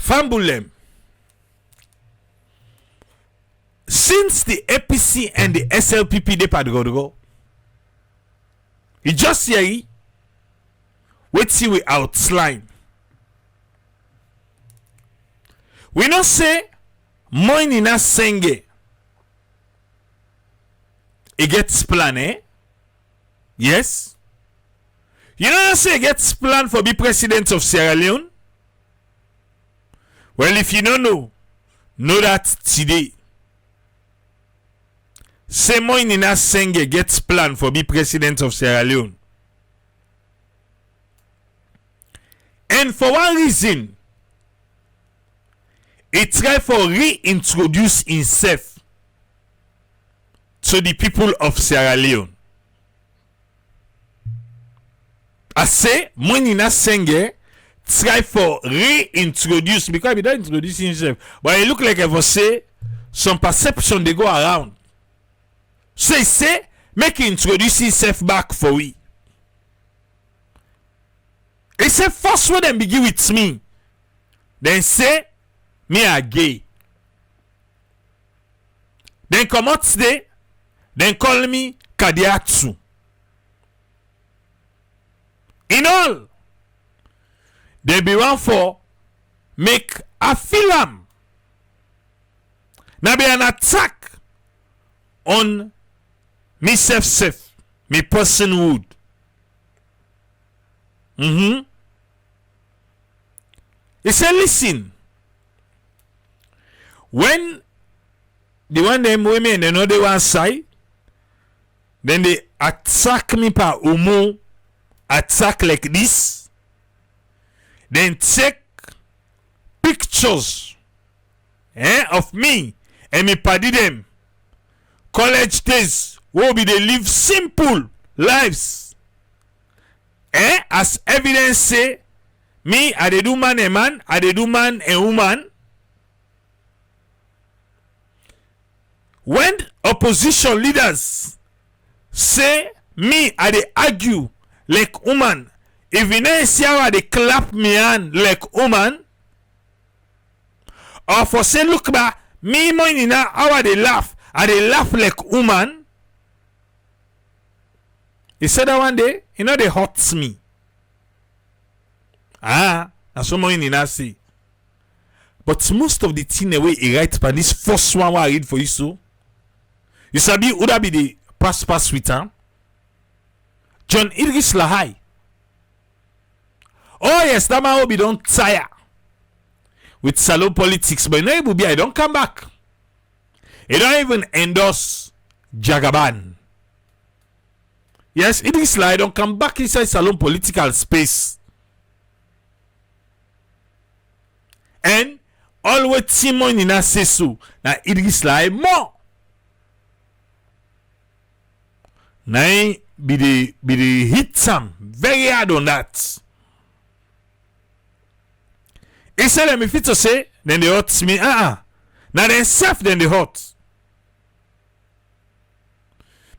Fambulem. Since the APC and the SLPP de padrogo, you just hear wait see we outline. We not say Moinina Sengeh. It gets plan, eh? Yes. You know say it gets plan for be president of Sierra Leone? Well, if you don't know that today. Say Moinina Sengeh gets plan for be president of Sierra Leone. And for one reason, he try for reintroduce himself to the people of Sierra Leone. I say Moinina Sengeh try for reintroduce, because he don't introduce himself, but it look like I say some perception they go around. So he say make he introduce himself back for we. He say first when them begin with me, then say me a gay. Then come out today, then call me Kadiatsu. In all, they be one for make a film. Now be an attack on me self, me personhood. He said, listen, when the one them women and another one side, then they attack me par homo, attack like this, then take pictures of me and me party them college days will be they live simple lives, as evidence say me I dey do man and man, I dey do man and woman. When opposition leaders say me I dey argue like woman, if you know see how they clap me hand like woman, or for say look ba me Moinina how I dey laugh like woman. He said that one day, you know they hurts me. That's what Moinina say. But most of the thing the way he write by this first one I read for you so. You sabi who that be the pass with her? John Idris Lahai. Oh yes, that man will be don't tire with salon politics, but you know it will be I don't come back. He don't even endorse Jagaban. Yes, Idris Lahai don't come back inside salon political space. And always Simon in a say so. Now Idris Lahai more. Now be the hit some very hard on that. He said let me fit to say then they hurt me. Now they self then they hurt.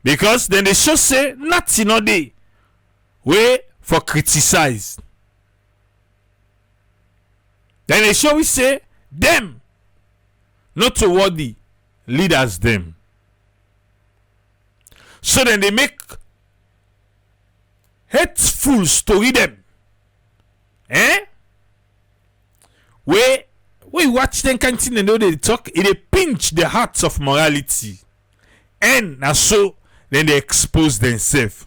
Because then they should say nothing no day way for criticize. Then they show we say them not to worthy leaders them. So then they make hateful story them. Where we watch them continue and know they talk, it pinch the hearts of morality. And now so then they expose themselves.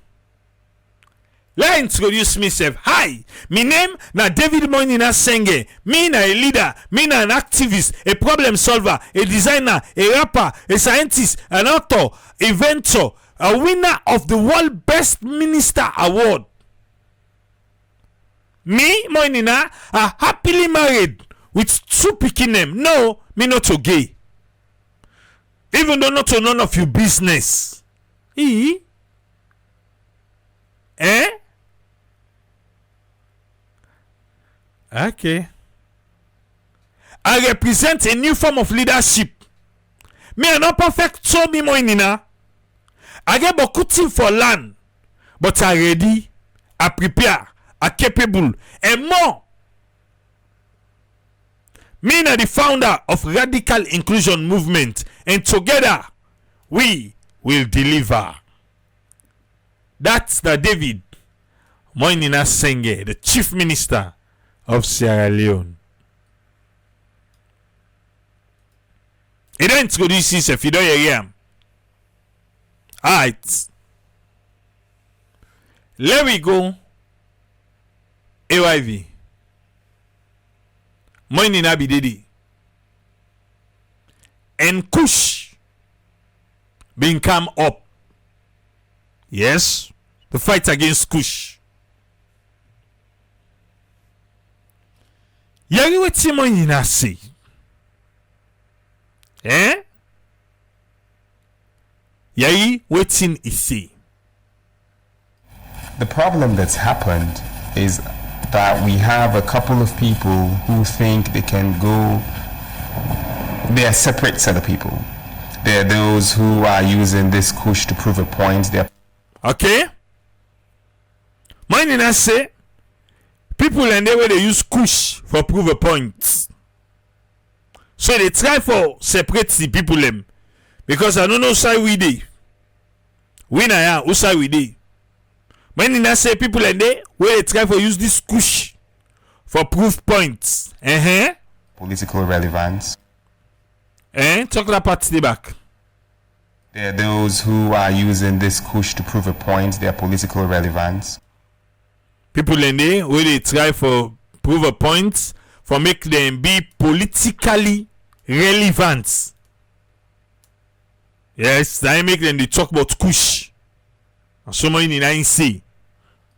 Let me introduce myself. Hi, my name na David Moinina Sengeh. Me na a leader, me na an activist, a problem solver, a designer, a rapper, a scientist, an author, inventor, a winner of the World Best Minister Award. Me, Moinina, are happily married with 2 pikin name. No, me not so gay. Even though not to none of your business. Okay. I represent a new form of leadership. Me are not perfect, so me Moinina. I get beaucoup for land, but I ready, I prepare, I capable, and more. Me na the founder of Radical Inclusion Movement, and together we will deliver. That's the David Moinina Sengeh, the Chief Minister of Sierra Leone. He don't introduce himself, you don't hear him. Alright. Let we go. AYV. Moinina Bidedi. And Kush being come up. Yes. The fight against Kush. Yari wetin Moinina say. Yari wetin he say. The problem that's happened is that we have a couple of people who think they can go. They are a separate set of people. There are those who are using this Kush to prove a point. They're okay. Moinina say people and they way they use Kush for prove a point. So they try for separate the people them. Because I don't know side we dey. We na ya who side we dey. Moinina say people and they way they try for use this Kush for proof points. political relevance. Talk that part stay back. There are those who are using this Kush to prove a point, their political relevance. People in there where they try for prove a point for make them be politically relevant. Yes, that make them they talk about Kush. And so many in say.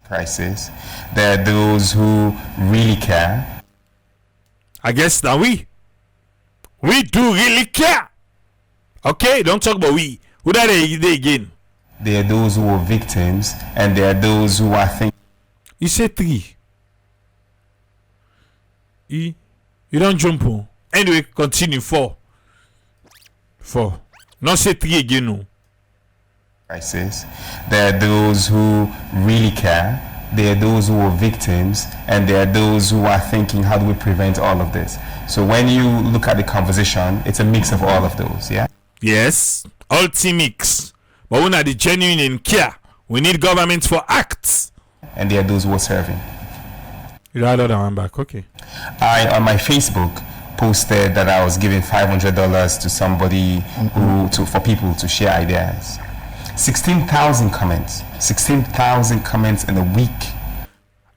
Crisis. There are those who really care. I guess that we do really care. Okay, don't talk about we. Who that they again? There are those who are victims, and there are those who are thinking. You say 3. You don't jump on. Anyway, continue. 4. Not say 3 again, no. Crisis. There are those who really care. There are those who are victims, and there are those who are thinking, how do we prevent all of this? So when you look at the conversation, it's a mix of all of those, yeah? Yes, all team mix. But when are the genuine in care? We need government for acts. And there are those who are serving. You rather than one back, okay. I, on my Facebook, posted that I was giving $500 to somebody for people to share ideas. 16,000 comments. 16,000 comments in a week.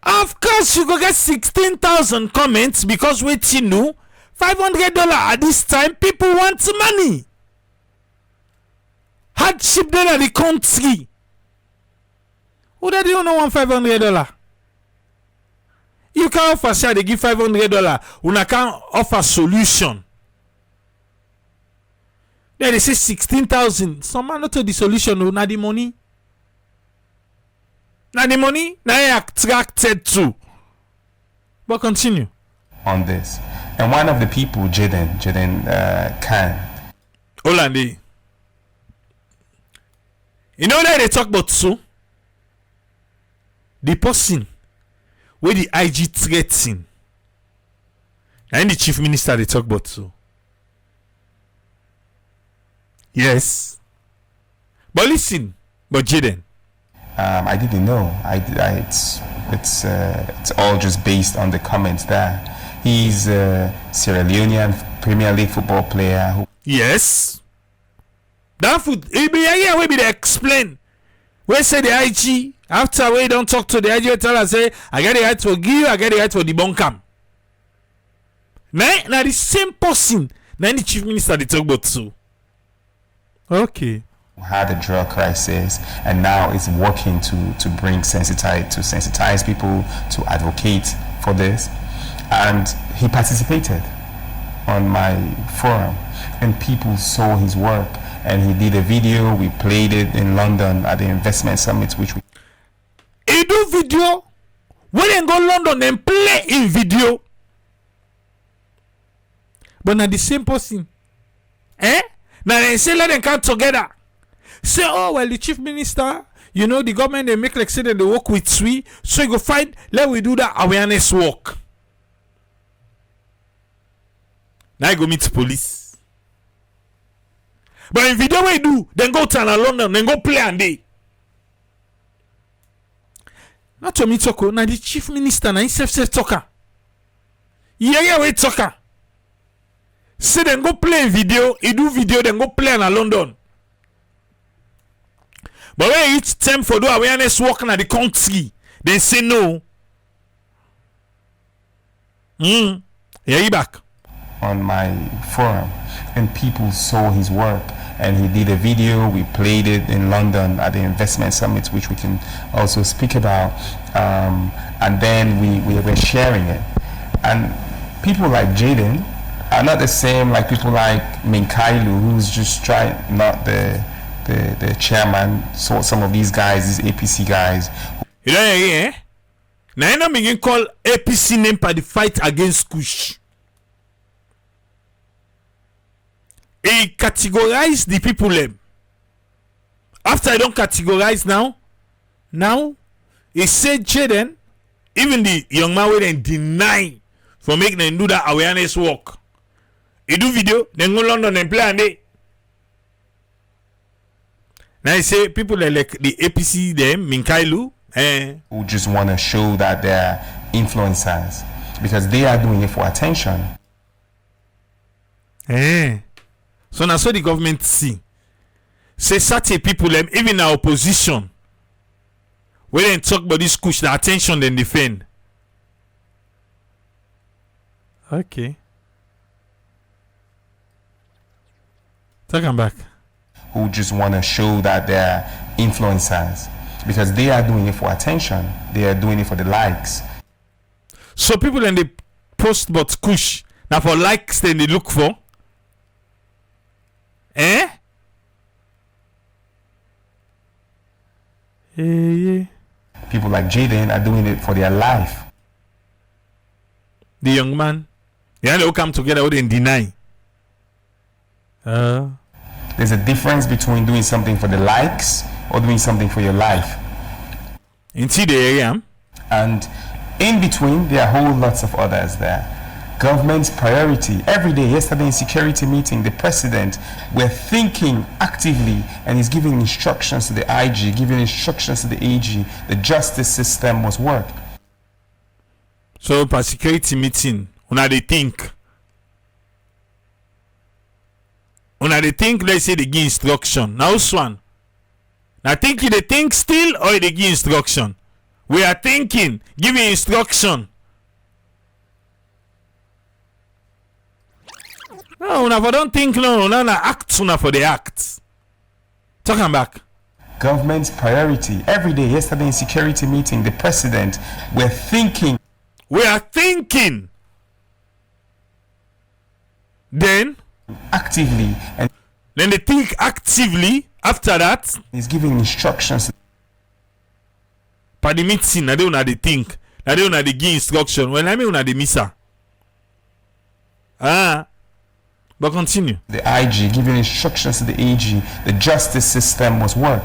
Of course, you go get 16,000 comments because wait, you know, $500 at this time, people want money. Hardship there at the country. Who that you know want $500? You can offer share they give $500. Una can offer solution. Then they say 16,000. Some man not to the solution, no, not the money. Not the money, now attracted to. But continue. On this. And one of the people, Jaden Khan. Olande. You know that they talk about so? The person where the IG threatening. And the chief minister they talk about so. Yes. But listen, but Jaden. I didn't know. It's all just based on the comments there. He's a Sierra Leonean Premier League football player. Yes. That food. It be here we be they explain. We say the IG after we don't talk to the IG, we tell us say I get the right for give, I get the right for debunk him. Now the same person. Now the chief minister they talk about too. Okay. Had a drug crisis and now it's working to sensitize people to advocate for this, and he participated on my forum and people saw his work and he did a video. We played it in London at the investment summit, which we he do video when they go London and play in video, but not the same person. Now they say let them come together. Say, oh well, the chief minister, you know, the government they make like say that they work with we, so you go find let we do that awareness work. Now I go meet police. But in video we do, then go to London, then go play and day. Not to me talk, now the chief minister, now he self talker. Yeah, we talker. Say then go play in video, he do video, then go play in London. But when it's time for do awareness working at the country, they say no. Yeah, he back. On my forum, and people saw his work, and he did a video. We played it in London at the investment summit, which we can also speak about, and then we were sharing it. And people like Jaden are not the same like people like Minkailu, who's just trying, not the chairman. So some of these guys, these APC guys, you know, yeah. Now I'm begin call APC name for the fight against Kush. He categorize the people them. After I don't categorize now he said Jaden, even the young man will then deny for making them do that awareness work. He do video, then go London and play and they. Now he say people like the APC them, Minkailu, who just want to show that they're influencers because they are doing it for attention. So now so the government see. Say certain people them, even our opposition, when they talk about this kush, the attention then defend. Okay. Talking back. Who just want to show that they're influencers because they are doing it for attention. They are doing it for the likes. So people then they post about kush now for likes then they look for. People like Jaden are doing it for their life. The young man, they all come together wouldn't deny. There's a difference between doing something for the likes or doing something for your life. Into the area. And in between, there are whole lots of others there. Government's priority. Every day, yesterday in security meeting, the president were thinking actively and he's giving instructions to the IG, giving instructions to the AG. The justice system must work. So, per security meeting, when they think, let's say they give instruction. Now, one. Now, think they think still or they give instruction? We are thinking, giving instruction. No, una for don't think no, una act una for the act. Talking back. Government's priority. Every day, yesterday in security meeting, the president were thinking. We are thinking. Then actively, and then they think actively. After that, he's giving instructions. For the meeting, na they una they think. Na they una they give instruction. When I mean una they missa. But continue. The IG giving instructions to the AG. The justice system must work.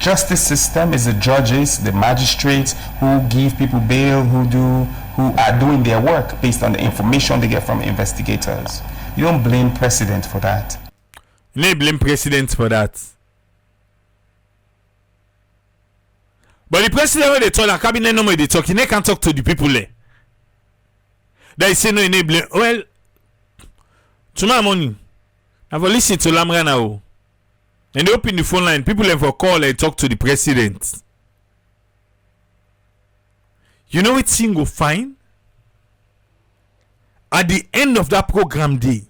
Justice system is the judges, the magistrates who give people bail, who are doing their work based on the information they get from investigators. You don't blame president for that. You don't blame president for that. But the president when they talk, the cabinet no more they talk, he can't talk to the people there. They say no, he blame. Well, tomorrow morning, I will listen to Lamra now. And they open the phone line. People have for call and talk to the president. You know what thing will find? At the end of that program day,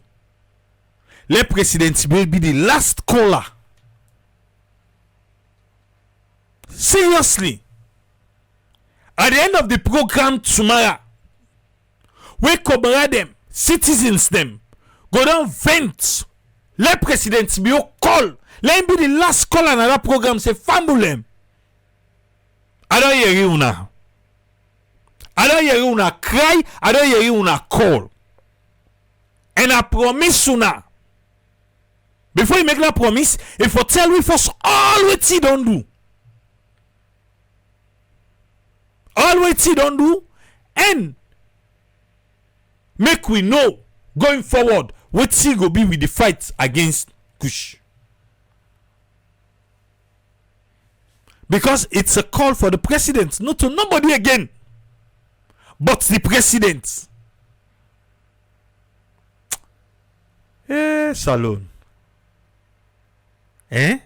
let president will be the last caller. Seriously. At the end of the program tomorrow, we cover them, citizens them, go down vent. Let president be your call. Let him be the last call on that program. Say fumble them. I don't hear you now. I don't hear you now cry. I don't hear you now call. And I promise you now. Before you make that promise, if you tell me first all what you don't do. All what you don't do. And make we know going forward, wetin go be with the fight against Kush? Because it's a call for the president, not to nobody again but the president. Salon. I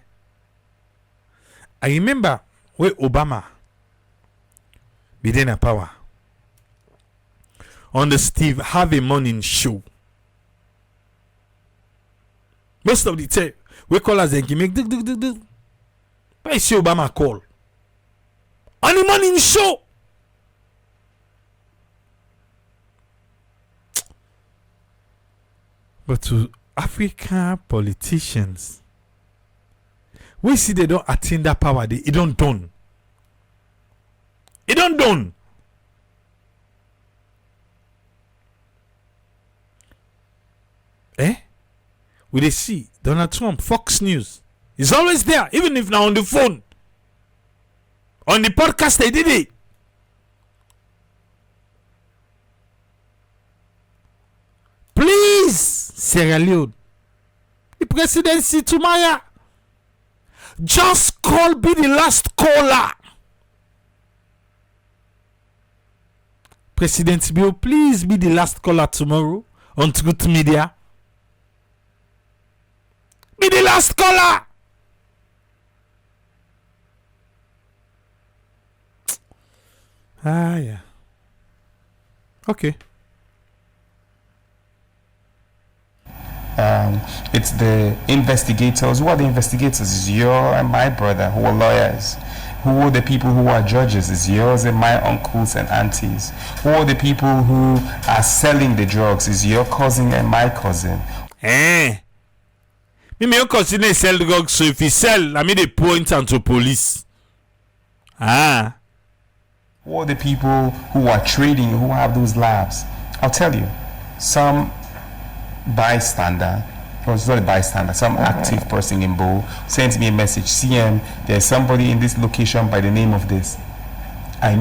remember when Obama be in power on the Steve Harvey morning show. Most of the time, we call us and make do. But I see Obama call on the morning show. But to African politicians, we see they don't attain that power. It don't done. It don't done. We they see Donald Trump, Fox News is always there, even if now on the phone. On the podcast they did it. Please, Sierra Leone, the presidency tomorrow. Just call, be the last caller. President Bill, please be the last caller tomorrow on Truth Media. Be the last caller. Yeah. Okay. It's the investigators. Who are the investigators? It's your and my brother who are lawyers. Who are the people who are judges? It's yours and my uncles and aunties. Who are the people who are selling the drugs? It's your cousin and my cousin. Me your cousin they sell drugs, so if he sell, I mean they point out to police. Who are the people who are trading, who have those labs? I'll tell you. Some bystander, or it's not a bystander, some active person in Bo sends me a message, CM, there's somebody in this location by the name of this. I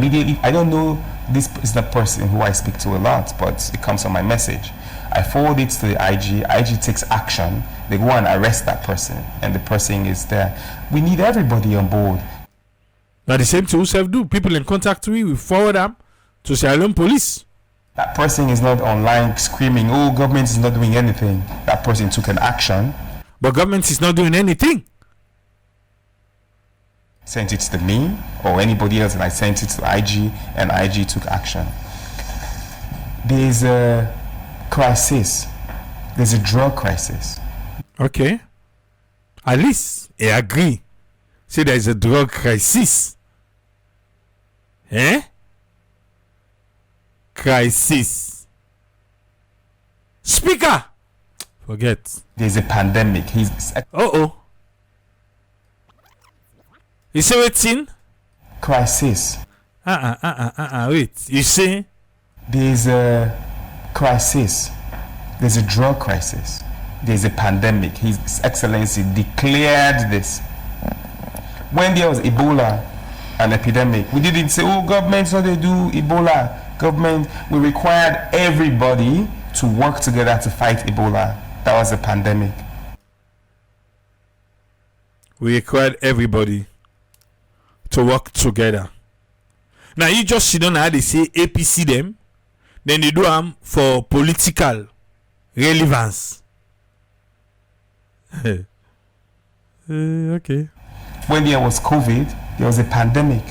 don't know this is the person who I speak to a lot, but it comes on my message. I forward it to the IG takes action, they go and arrest that person, and the person is there. We need everybody on board. Now the same thing we do. People in contact with, we forward them to Sierra Leone police. That person is not online screaming, oh, government is not doing anything. That person took an action. But government is not doing anything. Sent it to me or anybody else, and I sent it to IG, and IG took action. There's a crisis. There's a drug crisis. Okay. At least I agree. Say there is a drug crisis. Crisis. Speaker. Forget. There's a pandemic. You say waiting? Crisis. Wait. You say? There's a crisis. There's a drug crisis. There's a pandemic. His Excellency declared this. When there was Ebola, an epidemic, we didn't say, oh, government, so they do Ebola. Government, we required everybody to work together to fight Ebola. That was a pandemic. We required everybody to work together. Now you just sit down how they say APC them, then they do them for political relevance. Okay. When there was COVID, there was a pandemic.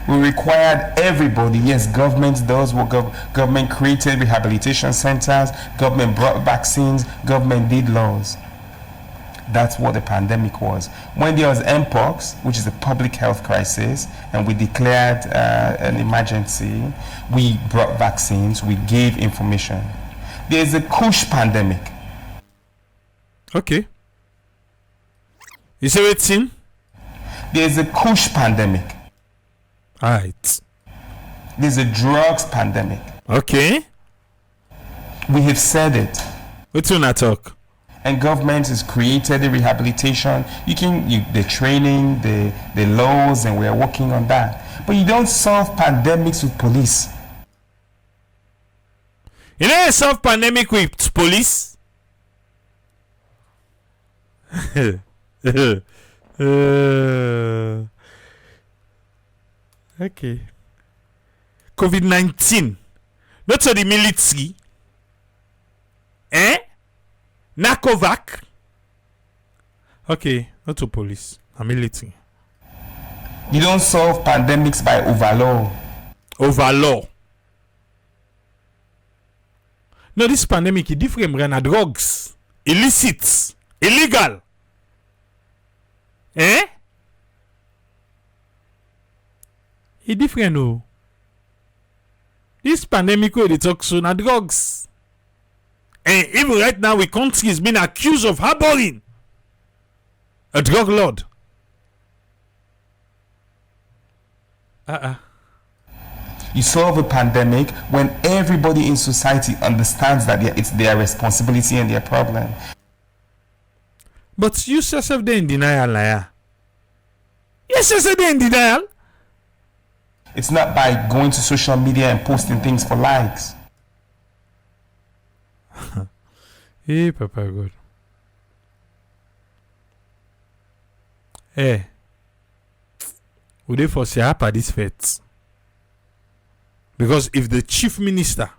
We required everybody. Yes, government does what government created rehabilitation centers, government brought vaccines, government did laws. That's what the pandemic was. When there was Mpox, which is a public health crisis, and we declared an emergency, we brought vaccines, we gave information. There's a Kush pandemic. Okay. You say what's in? There's a Kush pandemic. Alright. There's a drugs pandemic. Okay. We have said it. What's on that talk? And government has created the rehabilitation. The training, the laws, and we are working on that. But you don't solve pandemics with police. You know a solve pandemic with police? Okay. COVID-19. Not to the military. Nakovac. Okay, not to police. A military. You don't solve pandemics by overlaw. Overlaw. No, this pandemic is different. Brand drugs, illicit, illegal. It's different, no. This pandemic where they talk so na drugs. And even right now, the country is being accused of harboring a drug lord. You solve a pandemic when everybody in society understands that it's their responsibility and their problem. But you yourself they in denial, liar. Yes, yourself they in denial. It's not by going to social media and posting things for likes. Hey, Papa God. Hey. Would they foresee up at this fete? Because if the chief minister,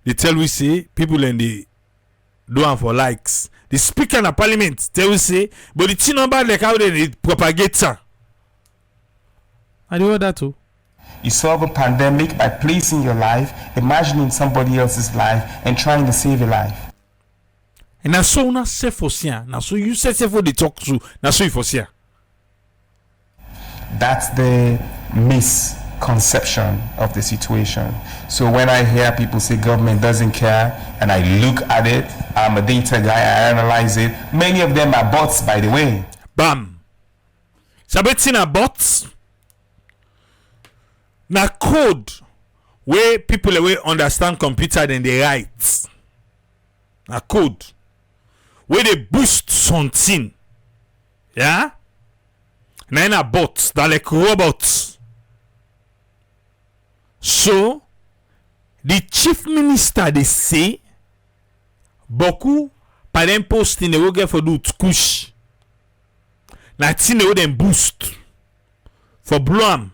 they tell we say people and they do am for likes. The speaker in the parliament tell we say, but the thing about like how they propagate her. I do that too. You solve a pandemic by placing your life, imagining somebody else's life, and trying to save a life. And now so na say for sia. Now so you say for the talk to. Now so you for sia. That's the misconception of the situation. So when I hear people say government doesn't care, and I look at it, I'm a data guy, I analyze it. Many of them are bots, by the way. Bam. Sabetin a bots. Na code where people away understand computer then they write. Na code where they boost something. Yeah? Na in a bots that like robots. So the chief minister they say beaucoup par them post in the work for do kush. Na tin they them boost for blow am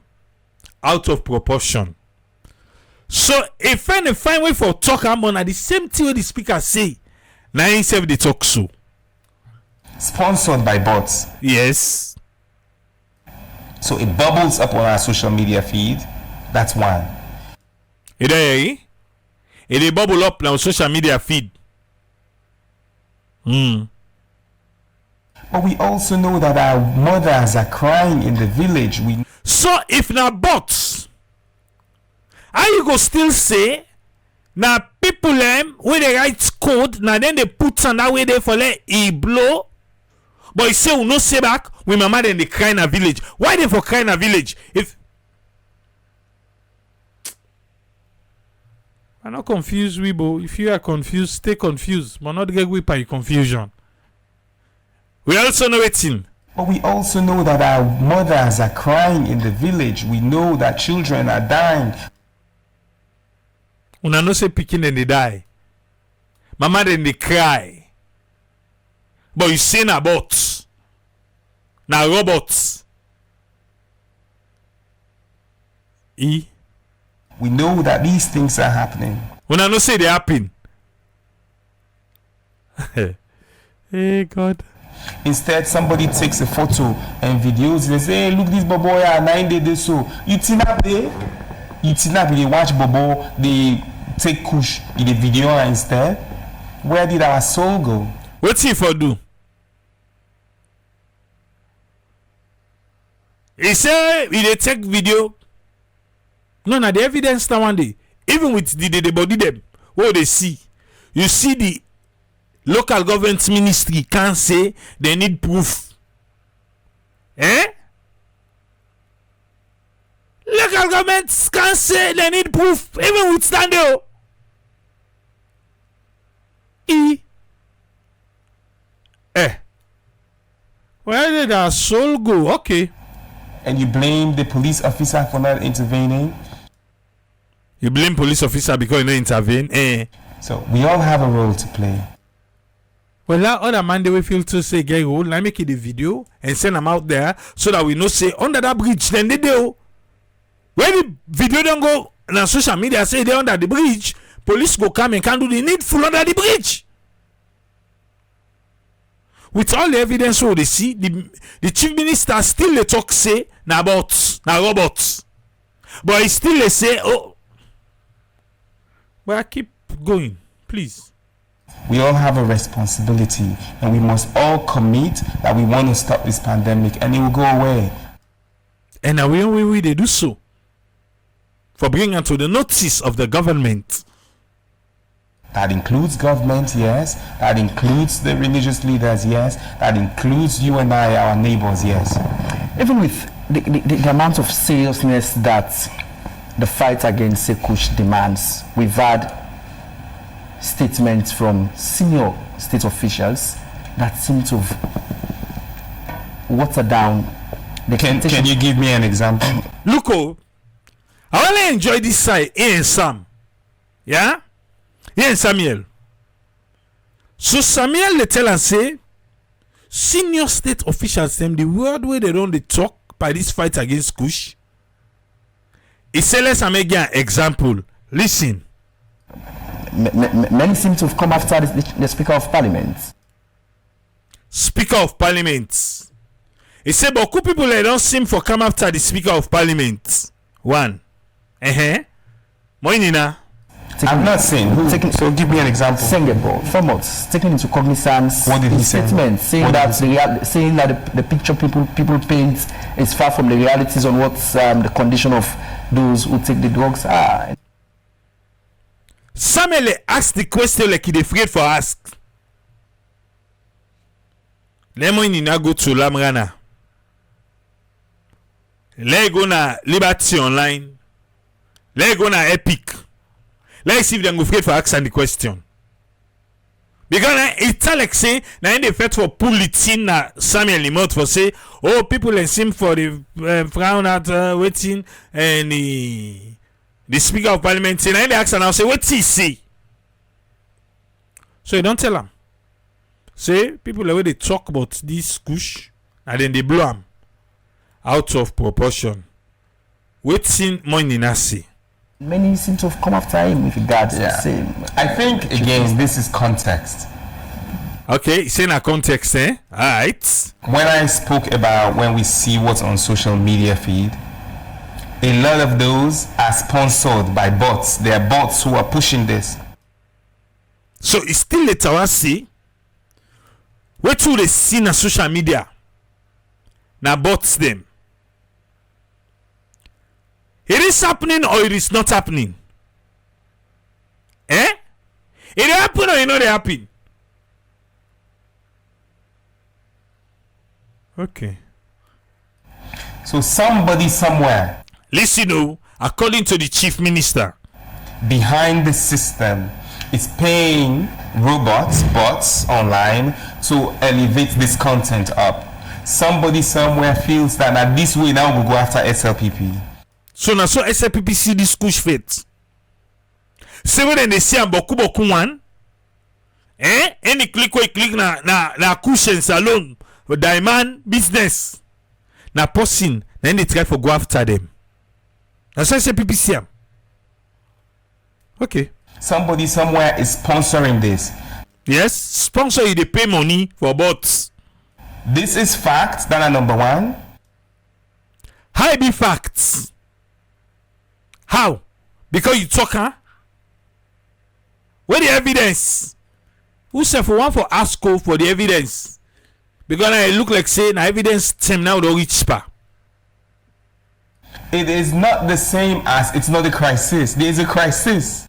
out of proportion. So if any fine way for talk am on the same thing the speaker say, now himself they talk so. Sponsored by bots. Yes. So it bubbles up on our social media feed. That's one. You there? It bubble up on social media feed. But we also know that our mothers are crying in the village. So if na bots, how you go still say na people when they write code, now then they put on that way there for let e blow. But you say we no say back, we mama then they cry in a village. Why they for cry in a village? If I'm not confused, Weibo. If you are confused, stay confused. But not get whipped by confusion. We also know it in. But we also know that our mothers are crying in the village. We know that children are dying. Una no say picking and they die. Mama then they cry. But you say na bots. Na robots. We know that these things are happening. Una no say they happen. Hey God. Instead, somebody takes a photo and videos. They say, hey, look, this bobo are 9 days so. You tinap they watch bobo, they take kush in the video instead. Where did our soul go? What's he for do? He say he dey take video. No, the evidence now one day. Even with the body them, what they see, you see the local government ministry can say they need proof. Local governments can say they need proof, even with standing. Where did our soul go? Okay. And you blame the police officer for not intervening? You blame police officer because you no intervene. So we all have a role to play. Well, that other man they will feel to say get role. Let me make it a video and send them out there so that we know say under that bridge then they do. When the video don't go on social media say they under the bridge, police go come and can do the needful under the bridge. With all the evidence what they see, the chief minister still they talk say na bots, na robots. But he still they say, oh, well, keep going, please. We all have a responsibility, and we must all commit that we want to stop this pandemic, and it will go away. And now we they do so for bringing to the notice of the government. That includes government, yes. That includes the religious leaders, yes. That includes you and I, our neighbors, yes. Even with the amount of seriousness that the fight against Sekush demands, we've had statements from senior state officials that seem to water down the Can you give me an example? Look, I want to enjoy this side in Sam. Yeah? Here in Samuel. So Samuel they tell and say senior state officials them the word where they don't they talk by this fight against Kush. He say let's make an example. Listen. Many seem to have come after the Speaker of Parliament. Speaker of Parliament. He said, but cool people they don't seem for come after the Speaker of Parliament. One. Moinina. I'm not saying who. So give me an example. Sengeh, Formot, taking into cognizance what did he statement say? Saying that the picture people paint is far from the realities on what the condition of those who take the drugs are. Samuel asked the question like he afraid for ask. Let Moinina go to Lamrana. Let go na Liberty Online. Let go na Epic. Let's see if they go afraid for asking the question. Because it's like say now in the fact for pull it in Samuel Limot for say oh people and seem for the frown at waiting and the Speaker of Parliament say now in the ask and I'll say what he say. So you don't tell them. Say people the way they talk about this kush and then they blow them out of proportion. Waiting Moinina say. Many seem to have come after him with regards to the same. I think again this is context. Okay, it's in a context, Alright. When I spoke about when we see what's on social media feed, a lot of those are sponsored by bots. There are bots who are pushing this. So it's still later I see what do they see on social media? Now bots them. It is happening or it is not happening. It happen or it not happen. Okay. So somebody somewhere Listen, according to the chief minister, behind the system is paying bots online to elevate this content up. Somebody somewhere feels that this way now we go after SLPP. So now so SLPP see this kush fit. Say when they see boku one. Any click na cushions alone with diamond business. Na person then they try for go after them. That's why SLPP see them. Okay. Somebody somewhere is sponsoring this. Yes, sponsor you they pay money for bots. This is facts that are number one. How it be facts? How? Because you talk, huh? Where the evidence? Who said for one for ASCO for the evidence? Because I look like saying na evidence team now the reach spa. It is not the same as it's not a crisis. There is a crisis.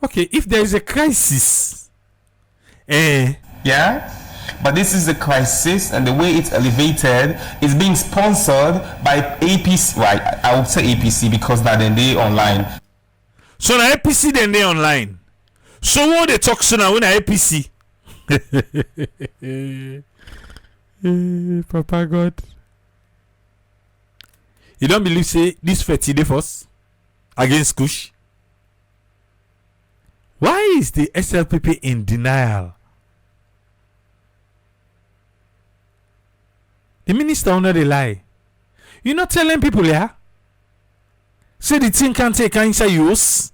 Okay, if there is a crisis, yeah, but this is a crisis, and the way it's elevated is being sponsored by APC. Right, I would say APC because that then they online. So now APC then they online. So what they talk so now when APC? Papa God, you don't believe say this 30 day first? against Kush? Why is the SLPP in denial? The minister under the lie. You're not telling people, yeah? Say the thing can't take answer use.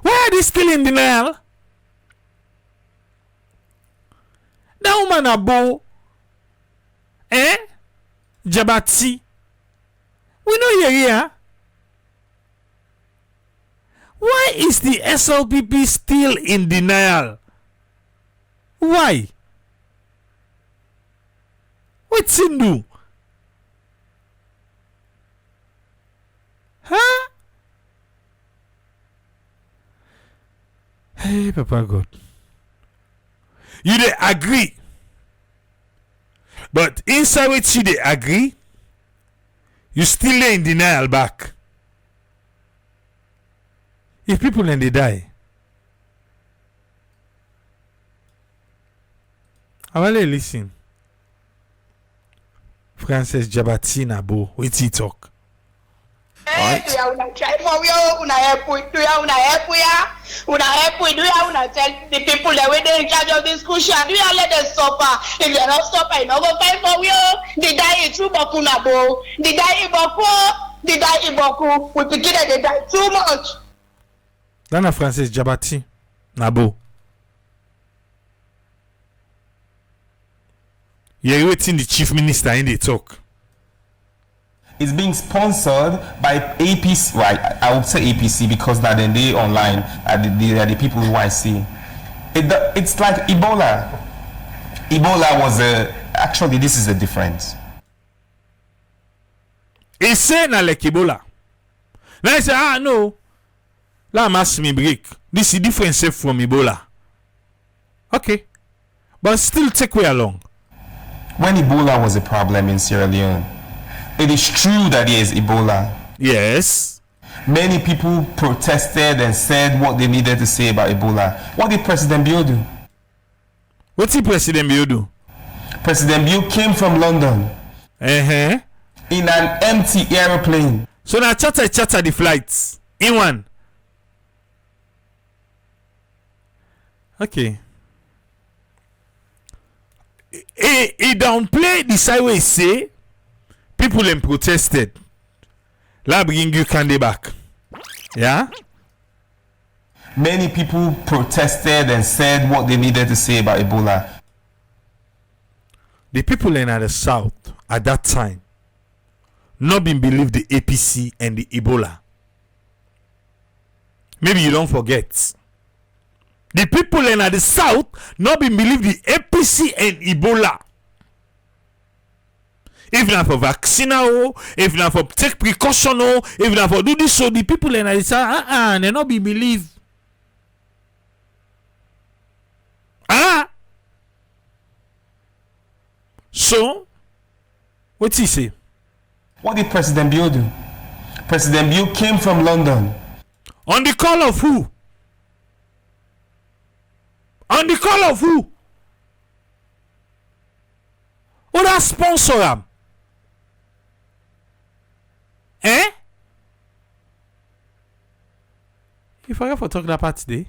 Why are they still in denial? That woman abo, Jabati. We know you're here. Why is the SLPP still in denial? Why? What's in do? Huh? Hey, Papa God. You they agree. But inside which you they agree, you still in denial back. If people then they die, I will listen. Francis Jabati Nabo, what he talk? Right. Tell the people that when they in charge of this cushion, do you let them suffer? If they don't suffer, you know go fight for you. They die in true Boku Nabo. They die in Boku. They die in Boku. We begin that they die too much. Dana Francis Jabati Nabo. You're waiting the chief minister in the talk. It's being sponsored by APC. Well, I would say APC because that then they online are the people who I see. It's like Ebola. Ebola was actually this is the difference. It's saying like Ebola. Now I say, no. Let me ask me break. This is different from Ebola. Okay. But still take way along. When Ebola was a problem in Sierra Leone, it is true that there is Ebola. Yes. Many people protested and said what they needed to say about Ebola. What did President Bio do? What did President Bio do? President Bio came from London in an empty aeroplane. So now charter the flights in one. Okay. He downplay the sideways say people then protested. La bring you candy back. Yeah? Many people protested and said what they needed to say about Ebola. The people in the south at that time not been believe the APC and the Ebola. Maybe you don't forget. The people in the south not been believe the APC and Ebola. If not for vaccine, if not for take precaution, if not for do this, so the people in the south, they not be believe. So, what he say? What did President Bio do? President Bio came from London. On the call of who? On the call of who? Who that sponsor him? You forgot for talk that part today.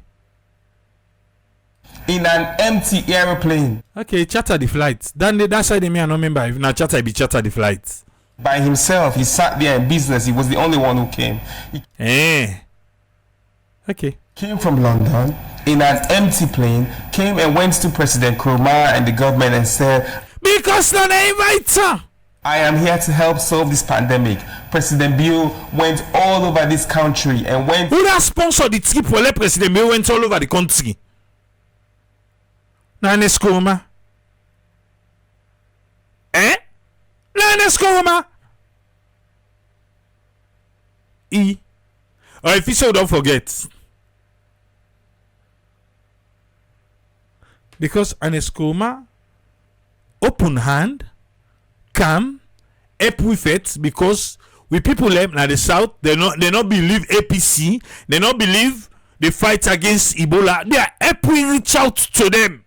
In an empty aeroplane. Okay, charter the flight. That's why they may not remember. If not charter, be charter the flight. By himself, he sat there in business. He was the only one who came. Okay. Came from London in an empty plane, came and went to President Nkrumah and the government and said, because now they invite her. I am here to help solve this pandemic. President Bio went all over this country and went. Who that sponsored the trip for President Bio went all over the country? Nane Skoma? Or if you so don't forget. Because Aneskoma open hand come help with it because we people in the south they not believe APC, they not believe the fight against Ebola. They are helping reach out to them.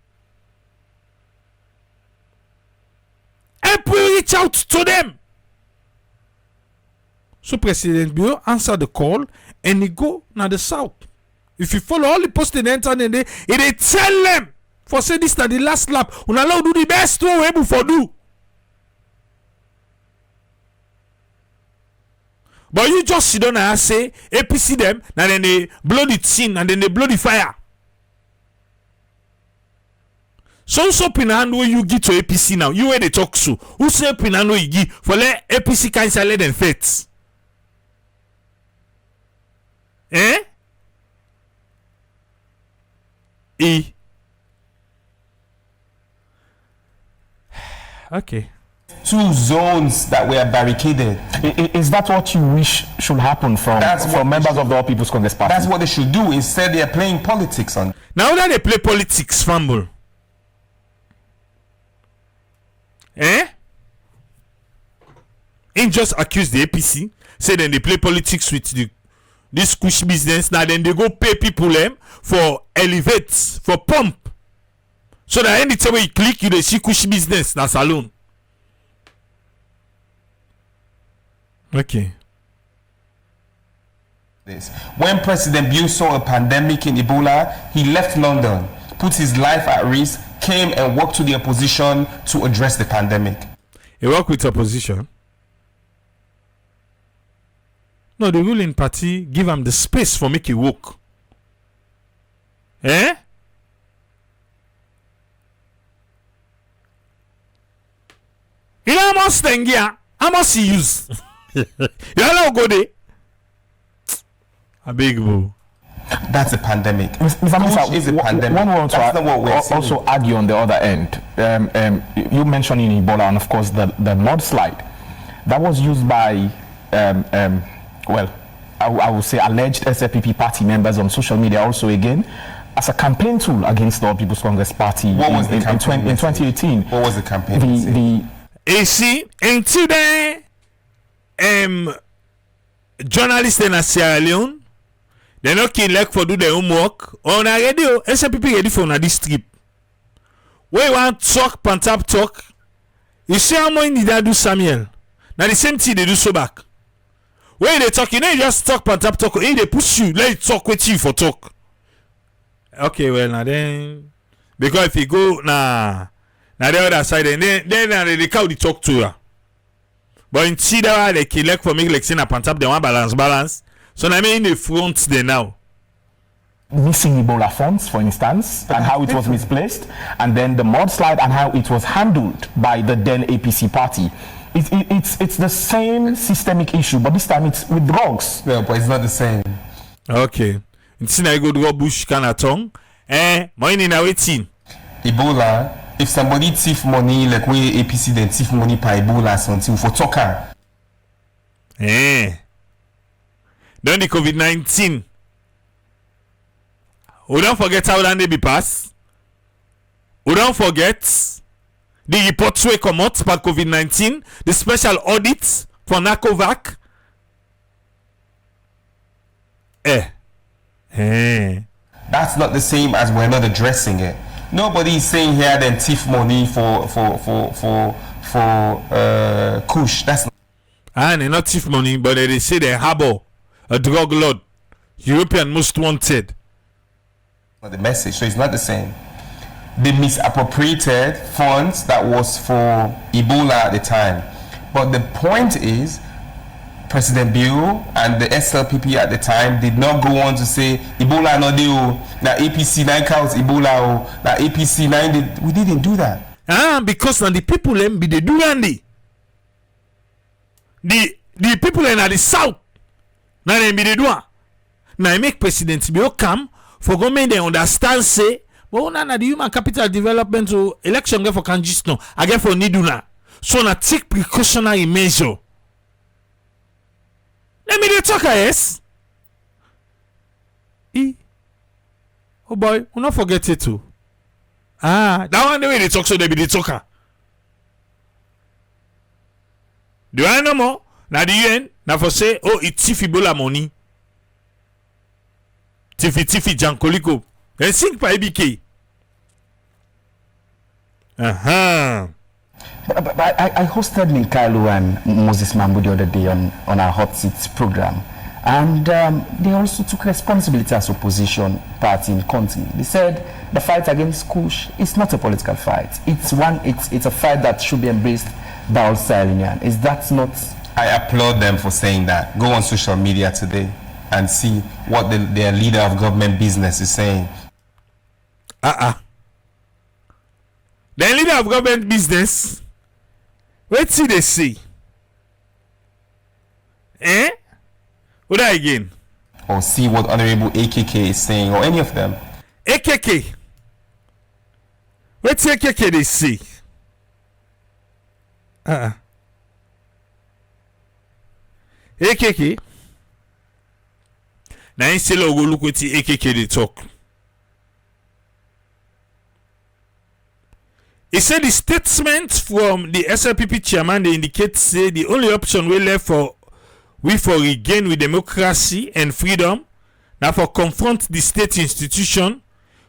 Help we reach out to them. So President Bio answer the call and he go na the south. If you follow all the posts in the internet, they tell them for say this na the last lap. Una allow do the best we able for do. But you just sit down and say APC them, and then they blow the tin and then they blow the fire. So pinando where you give to APC now. You where they talk so. Who say pinando you give for let APC cancel let them fit? Eh? Okay. 2 zones that were barricaded. Is that what you wish should happen from members of the All People's Congress Party? That's what they should do. Instead, they are playing politics on. Now that they play politics, fumble. Eh? Ain't just accuse the APC, say then they play politics with this kush business. Now then they go pay people for elevates, for pump. So that anytime you click, you they see kush business, that's alone. Okay. When President Bill saw a pandemic in Ebola, he left London, put his life at risk, came and worked to the opposition to address the pandemic. He worked with opposition? No, the ruling party give him the space for make it work. Eh? You know how much Sengeh? How much he use? You know go there? I beg you. That's a pandemic. Mr. Musa, is a pandemic. One want to also argue on the other end. You mentioned in Ebola, and of course the mudslide that was used by, I will say alleged SLPP party members on social media also again as a campaign tool against the All People's Congress Party what was the campaign in 2018. What was the campaign? AC until then, journalists in Sierra Leone. They no can like for do their homework. On a radio, SLPP ready for this trip. Where you want talk, pantap talk. You see how much did I do Samuel? Now the same thing they do so back. Where they talk, you know you just talk, pantap talk. Hey, they push you, let it talk with you for talk. Okay, well now then, because if you go now the other side, then they can't talk to you. But in Chida, they can like for me like saying a pantap, they want balance. So I mean in the front there now. Missing Ebola funds, for instance, and how it was misplaced, and then the mudslide and how it was handled by the then APC party. It's the same systemic issue, but this time it's with drugs. No, but it's not the same. Okay. It's na go do bush kind of tongue. Moinina waiting. Ebola, if somebody thief money like we APC then thief money by Ebola something for talker. Then the COVID-19. We don't forget how long they be passed. We don't forget the reports we come out about COVID-19, the special audits for NACOVAC. That's not the same as we're not addressing it. Nobody is saying here then thief money for Kush. That's they're not thief money, but they say they harbor a drug lord, European most wanted. Not the message, so it's not the same. They misappropriated funds that was for Ebola at the time. But the point is, President Bill and the SLPP at the time did not go on to say Ebola no deal, that APC 9 counts Ebola, that APC 9 we didn't do that. Because now the people be the do the people in the south now they be the do. Now make President Bill come for government they understand say but na the human capital development to election get for Kanjis no I get for Niduna. So na take precautionary measure. Let me talk yes. Oh boy, we not forget it too. That one the way they talk so they be the talker. Do I know more? Now the UN now for say it's Ebola money. Tiffy Jankoliko. And sing by BK. But I hosted Minkalu and Moses Mambu the other day on our Hot Seats program. And they also took responsibility as opposition party in country. They said the fight against Kush is not a political fight. It's a fight that should be embraced by all Sahelians. Is that not? I applaud them for saying that. Go on social media today and see what their leader of government business is saying. The leader of government business. Let's see they say. What again? Or see what Honorable AKK is saying, or any of them. AKK. What's AKK they say? AKK. Now instead of go look what the AKK they talk. He said the statement from the SLPP chairman they indicate say the only option we left for regain with democracy and freedom now for confront the state institution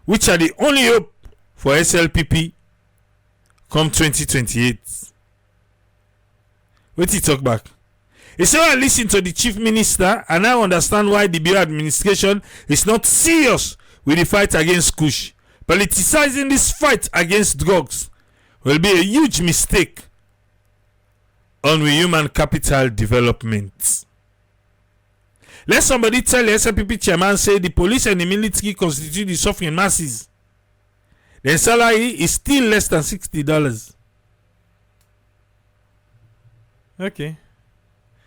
which are the only hope for SLPP come 2028. What he talk back? He said I listen to the chief minister and I understand why the Bureau administration is not serious with the fight against Kush. Politicizing this fight against drugs will be a huge mistake on human capital development. Let somebody tell the SLPP chairman say the police and the military constitute the suffering masses. Their salary is still less than $60. Okay.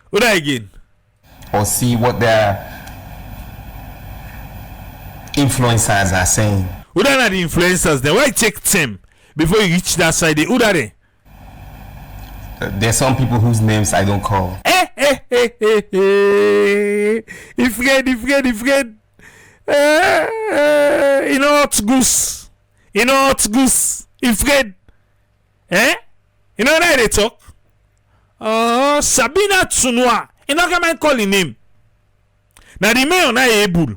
What again? Or see what their influencers are saying. Who are the influencers? Then why check them before you reach that side? Who are they? There's some people whose names I don't call. Ifred. You know hot goose. Ifred. You know how they talk? Sabina Tsunwa. You know how I call his name? Now the mayor na able.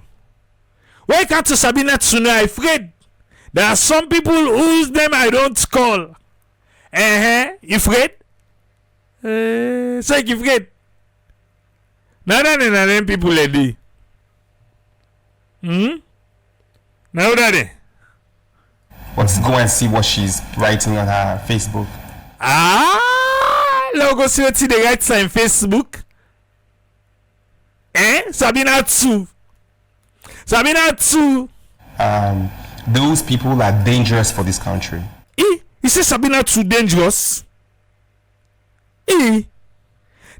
Why can't Sabina Tsunwa Ifred? There are some people whose name I don't call. Ifred? Say Ifred. Now them people lady. Now what are they? Let's go and see what she's writing on her Facebook. Let's go see what they write on Facebook. Sabina too. Those people are dangerous for this country. You say Sabina too dangerous?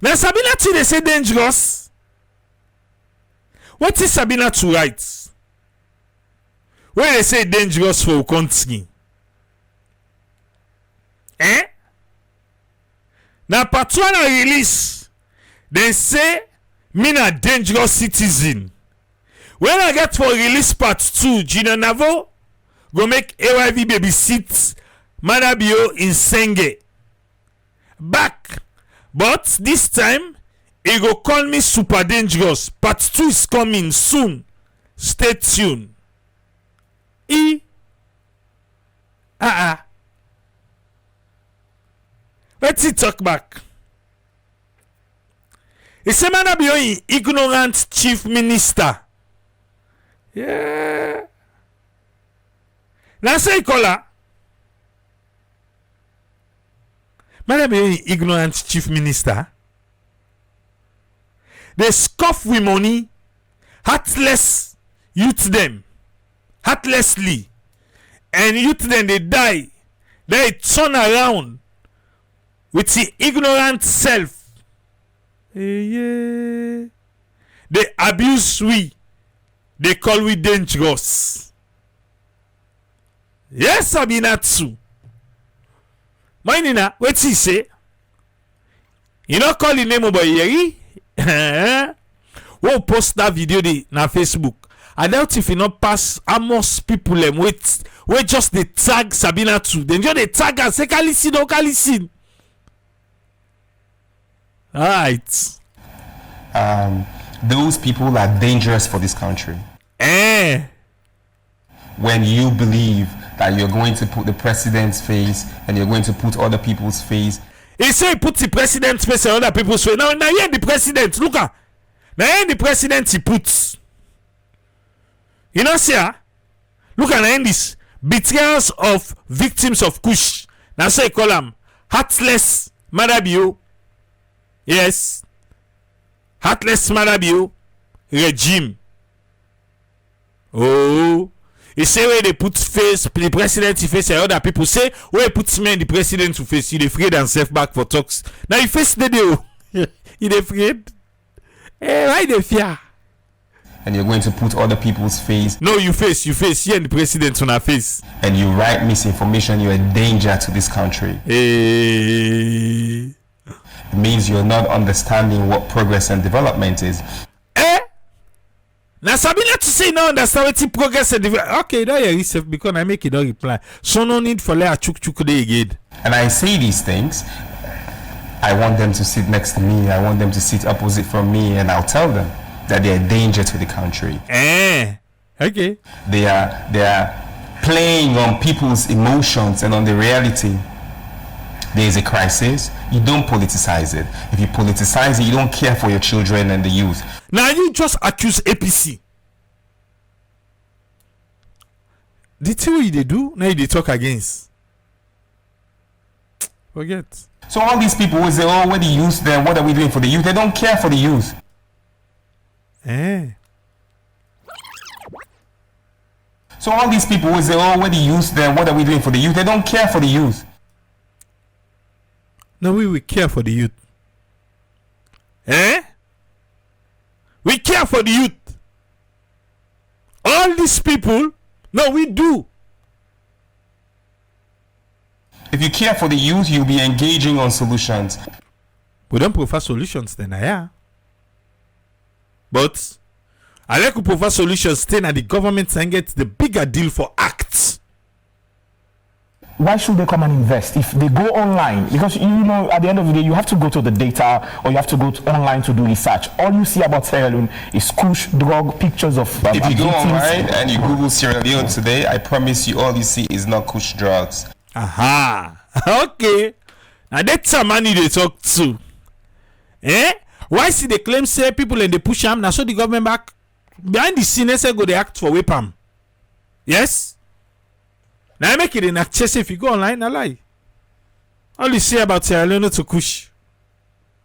Now Sabina too they say dangerous. What is Sabina too write? When they say dangerous for country? Now part 1 release, they say me a dangerous citizen. When I get for release part 2, Junior Navo go make AYV baby sit Manabio in Sengeh back, but this time he go call me super dangerous. Part 2 is coming soon. Stay tuned. Let's see talk back. He say Manabio in ignorant chief minister. Yeah. Now say Kola. Manabio in ignorant chief minister. They scoff with money. Heartless youth them. Heartlessly. And youth them they die. They turn around with the ignorant self. They abuse we. They call we dangerous. Yes, Sabina too. Moinina, what he say? You know call the name of Yeri? We'll post that video na Facebook. I doubt if you not pass almost people wait just the tag Sabina too. Then just the tag and say listen or listen. Alright. Those people are dangerous for this country. when you believe that you're going to put the president's face and you're going to put other people's face. He say he put the president's face and other people's face. Now here the president, look at. Now here the president he puts. You know, sir? Look at this. Betrayals of victims of Kush. Now say call them heartless Madabio. Yes. Heartless Madabio regime. Oh. He say where they put face, the president face and other people say where he puts men the president to face, he afraid and self back for talks. Now he face the deal. He afraid. Eh, why they fear? And you're going to put other people's face. No, you face here and the president on our face. And you write misinformation, you're a danger to this country. Eh. It means you're not understanding what progress and development is. Now Sabina to say no understand what progress and development. Okay, don't hear yourself because I make it don't reply. So no need for let chuk day again. And I say these things. I want them to sit next to me. I want them to sit opposite from me, and I'll tell them that they are a danger to the country. Okay. They are playing on people's emotions and on the reality. There is a crisis. You don't politicize it. If you politicize it, you don't care for your children and the youth. Now you just accuse APC. The theory they do, now they talk against. Forget. So all these people will say, oh, where the youth then? What are we doing for the youth? They don't care for the youth. So all these people will say, oh, where the youth then? What are we doing for the youth? They don't care for the youth. No, we will care for the youth. We care for the youth. All these people, no, we do. If you care for the youth, you'll be engaging on solutions. We don't prefer solutions then, yeah. But I like to prefer solutions then at the government and get the bigger deal for acts. Why should they come and invest if they go online? Because you know, at the end of the day, you have to go to the data or you have to go to online to do research. All you see about Sierra Leone is kush, drug, pictures of. If you go online and you Google Sierra Leone today, I promise you, all you see is not kush drugs. Aha. Okay. Now that's some money they talk to. Why see they claim say people and they push them? Now so the government back behind the scene say go they act for weapon. Yes. Now I make it in access if you go online, I lie. All you see about Sierra Leone to kush.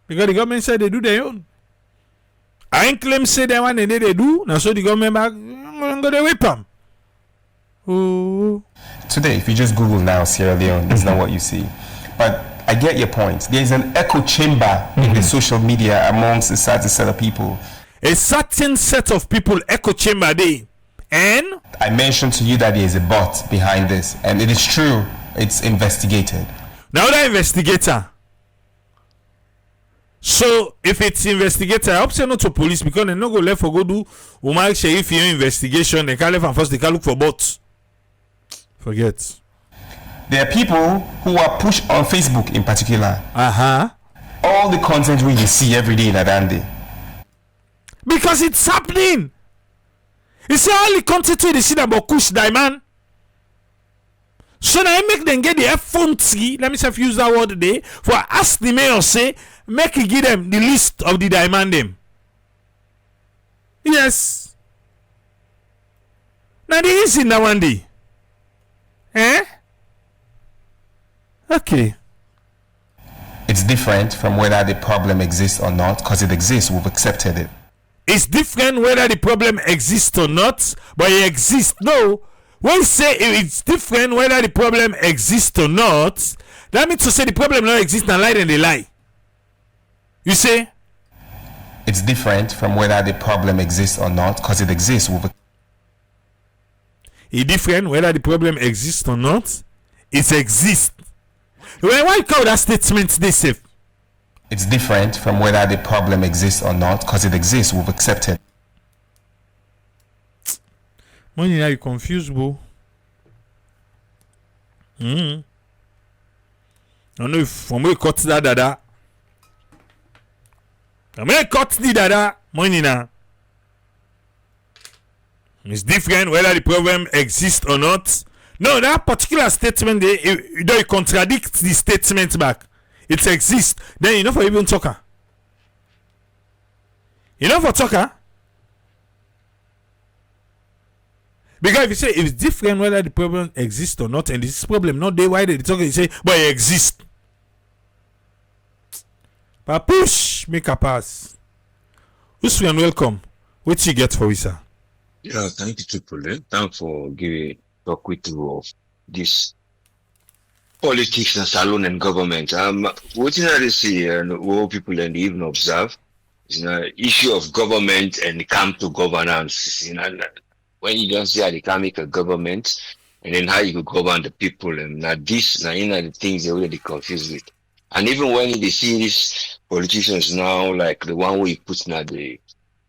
Because the government said they do their own. I ain't claim say that one and they do. Now so the government back go they weapon. Oh. Today, if you just Google now Sierra Leone, that's not what you see. But I get your point. There is an echo chamber in the social media amongst a certain set of people. A certain set of people echo chamber day. And I mentioned to you that there is a bot behind this, and it is true. It's investigated. Now that investigator. So if it's investigator, I hope say not to police because they no go left for go do Umar Sheriff investigation. They can't left and first they can look for bots. Forget. There are people who are pushed on Facebook in particular. All the content we see every day in Adande. Because it's happening. You see all the content they see about Kush Diamond. So now I make them get the F-3, let me say if use that word today, for ask the mayor say, make it give them the list of the diamond them. Yes. Now there is in that one day. Okay. It's different from whether the problem exists or not, because it exists, we've accepted it. It's different whether the problem exists or not, but it exists. No. When you say it's different whether the problem exists or not, that means to say the problem not exists and lie and they lie. You say? It's different from whether the problem exists or not, because it exists. It's different whether the problem exists or not. It exists. Why call that statement this safe? It's different from whether the problem exists or not, because it exists. We've accepted. Moinina, you confused, bro. I don't know if from where cut that dada. From where cut the dada, Moinina. It's different whether the problem exists or not. No, that particular statement, they contradict the statement back. It exists. Then you know for even talker. You know for talker? Because if you say it's different whether the problem exists or not, and this problem not there, why they talk? You say, but it exists. But push, make a pass. Usman, welcome. What you get for us, sir? Yeah, thank you, Triple. Thanks for giving talk with you of this politics and salon and government. What I see and what people and even observe is the issue of government and come to governance. When you don't see how they can make a government and then how you could govern the people, and the things they're already confused with. And even when they see these politicians now, like the one we put now the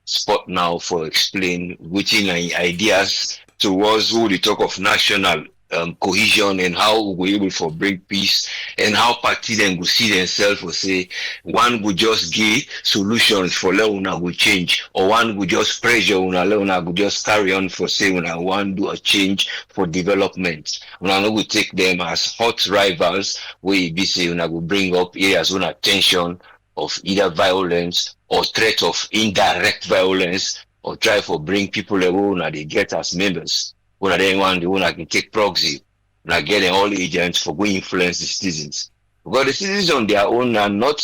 spot now for explain which ideas towards who they talk of national cohesion and how we're able to bring peace, and how party then will see themselves or say one would just give solutions for Leona will change, or one would just pressure una Leona would just carry on for say una one do a change for development. Una will take them as hot rivals where be say una will bring up areas on attention of either violence or threat of indirect violence, or try for bring people that they get as members. When they want the one that can take proxy, not getting all agents for going influence the citizens. Because the citizens on their own are not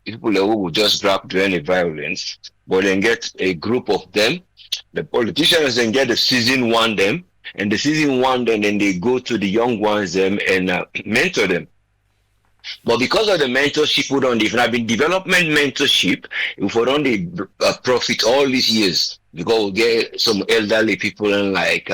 people who will just grab to any violence, but then get a group of them. The politicians then get the season one them, and the season one them, then they go to the young ones them and mentor them. But because of the mentorship we don't, if not been development mentorship, if we don't profit all these years, because we get some elderly people like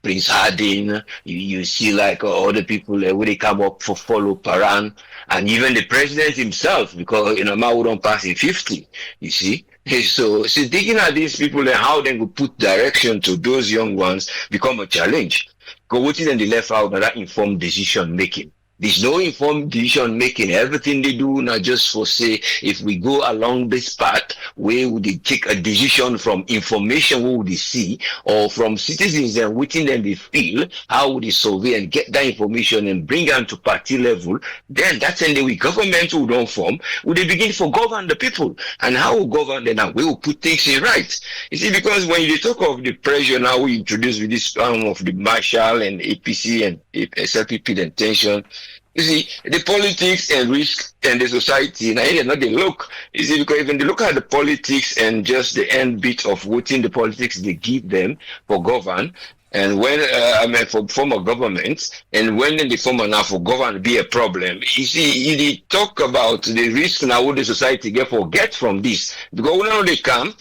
Prince Hardin, you see like other people where they come up for follow Paran, and even the president himself, because we don't pass in 50, you see. So thinking at these people and how they will put direction to those young ones become a challenge. Because what is in the left out of that informed decision making. There's no informed decision making. Everything they do not just for say, if we go along this path, where would they take a decision from information, what would they see, or from citizens and within them they feel, how would they survey and get that information and bring them to party level, then that's when the government will don't form, will they begin to govern the people. And how will govern them, and we will put things in right. You see, because when you talk of the pressure now we introduce with this of the Marshall and APC and SLPP and tension, you see, the politics and risk and the society, now they're not the look. You see, because even they look at the politics and just the end bit of within the politics they give them for govern, and when for former governments, and when in the former now for govern be a problem. You see, you talk about the risk now what the society get from this, because when they come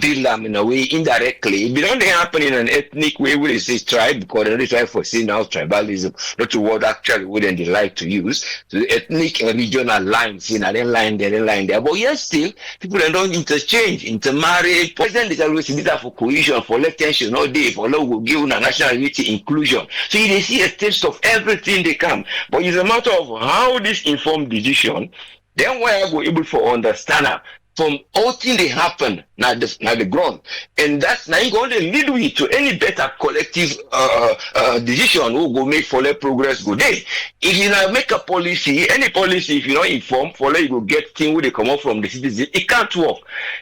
build them in a way indirectly. It don't happen in an ethnic way where they say tribe, because they try for say now tribalism, not to what actually wouldn't they like to use. So the ethnic and regional lines, they line there. But yes, still people don't interchange, intermarry. President is always these are for cohesion, for left tension all day, for low will give a national unity inclusion. So they see a taste of everything they come. But it's a matter of how this informed decision, then where I go able to understand her. From all things they happen, now the ground, and that's now going to lead we to any better collective decision who go make for let progress go there. If you now make a policy, any policy, if you don't inform, for let you go get things where they come up from the citizens, it can't work.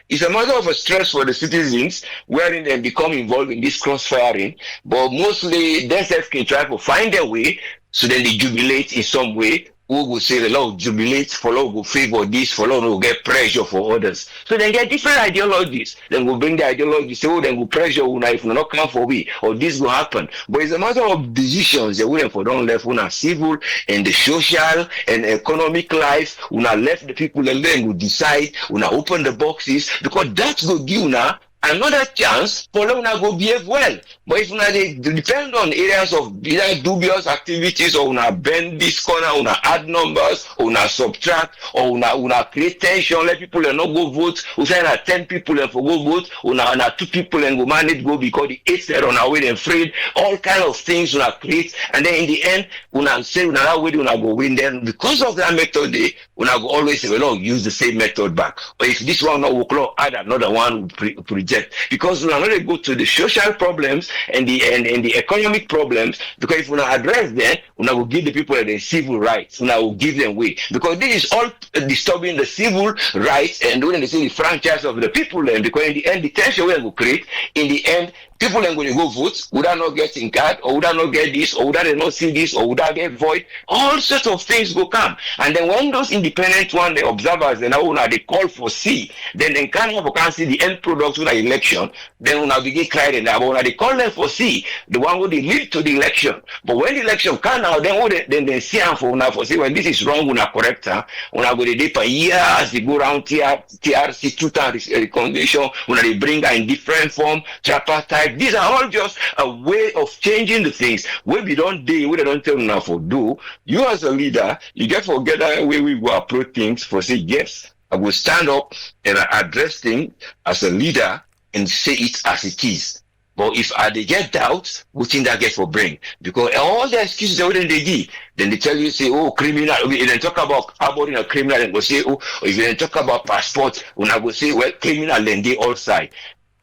It's a matter of a stress for the citizens, wherein they become involved in this crossfiring, but mostly themselves can try to find their way, so then they jubilate in some way. Who will say the law jubilate, for law will favor this, for law will get pressure for others. So then get different ideologies. Then we'll bring the ideology, say, oh, then we'll pressure una if we not come for we, or this will happen. But it's a matter of decisions. The way for don't left una civil and the social and economic life, una left the people and then will decide, una open the boxes, because that's going to give una another chance for una go behave well. But if una they depend on areas of either dubious activities, or una bend this corner, una add numbers, or una subtract, or una create tension, let people not go vote, we say 10 people and for go vote, una 2 people and go manage go because the 8 that on our way and afraid, all kind of things una create, and then in the end, una say una that way una go win. Then because of that method, una go always say, well, use the same method back. But if this one not work, add another one, produce reject, because we are not go to the social problems and the economic problems, because if we not address them, we will give the people the civil rights, we will give them way, because this is all disturbing the civil rights and when they say the franchise of the people, then because in the end the tension we will create, in the end people are going to go vote, would I not get in card, or would I not get this, or would I not see this, or would I get void? All sorts of things will come. And then when those independent one, the observers, then now they call for C, then they can't see the end product of the election, then when I begin crying, when they call them for C, the one who they lead to the election. But when the election come out, then they see for now for say, well, this is wrong, when I correct her, when I go to day for years, they go around TRC, two times reconciliation, when they bring her in different form, tripartite. These are all just a way of changing the things. When we don't do, we don't tell enough for do. You as a leader, you get forget that way we go approach things for say, yes, I will stand up and address things as a leader and say it as it is. But if they get doubts, we think that get for brain. Because all the excuses that they give, then they tell you, say, oh, criminal. If they talk about aborting a criminal, then go say, oh, if they talk about passport, when I go say, well, criminal, then they all side.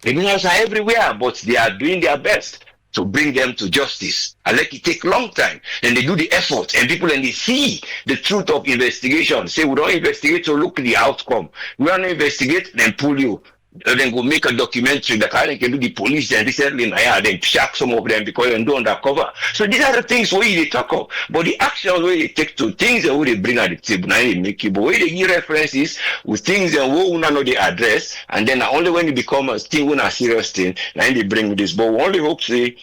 Criminals are everywhere, but they are doing their best to bring them to justice. And let it take long time. And they do the effort, and people and they see the truth of investigation. Say, we don't investigate to look at the outcome. We don't investigate, then pull you. Then go make a documentary that I can do the police and recently then check some of them because they do undercover. So these are the things where they talk of. But the action where they take to things that they bring at the table, now they make it. But where they give references with things that we know they address, and then only when it become a thing, when a serious thing, now they bring this. But we only hope say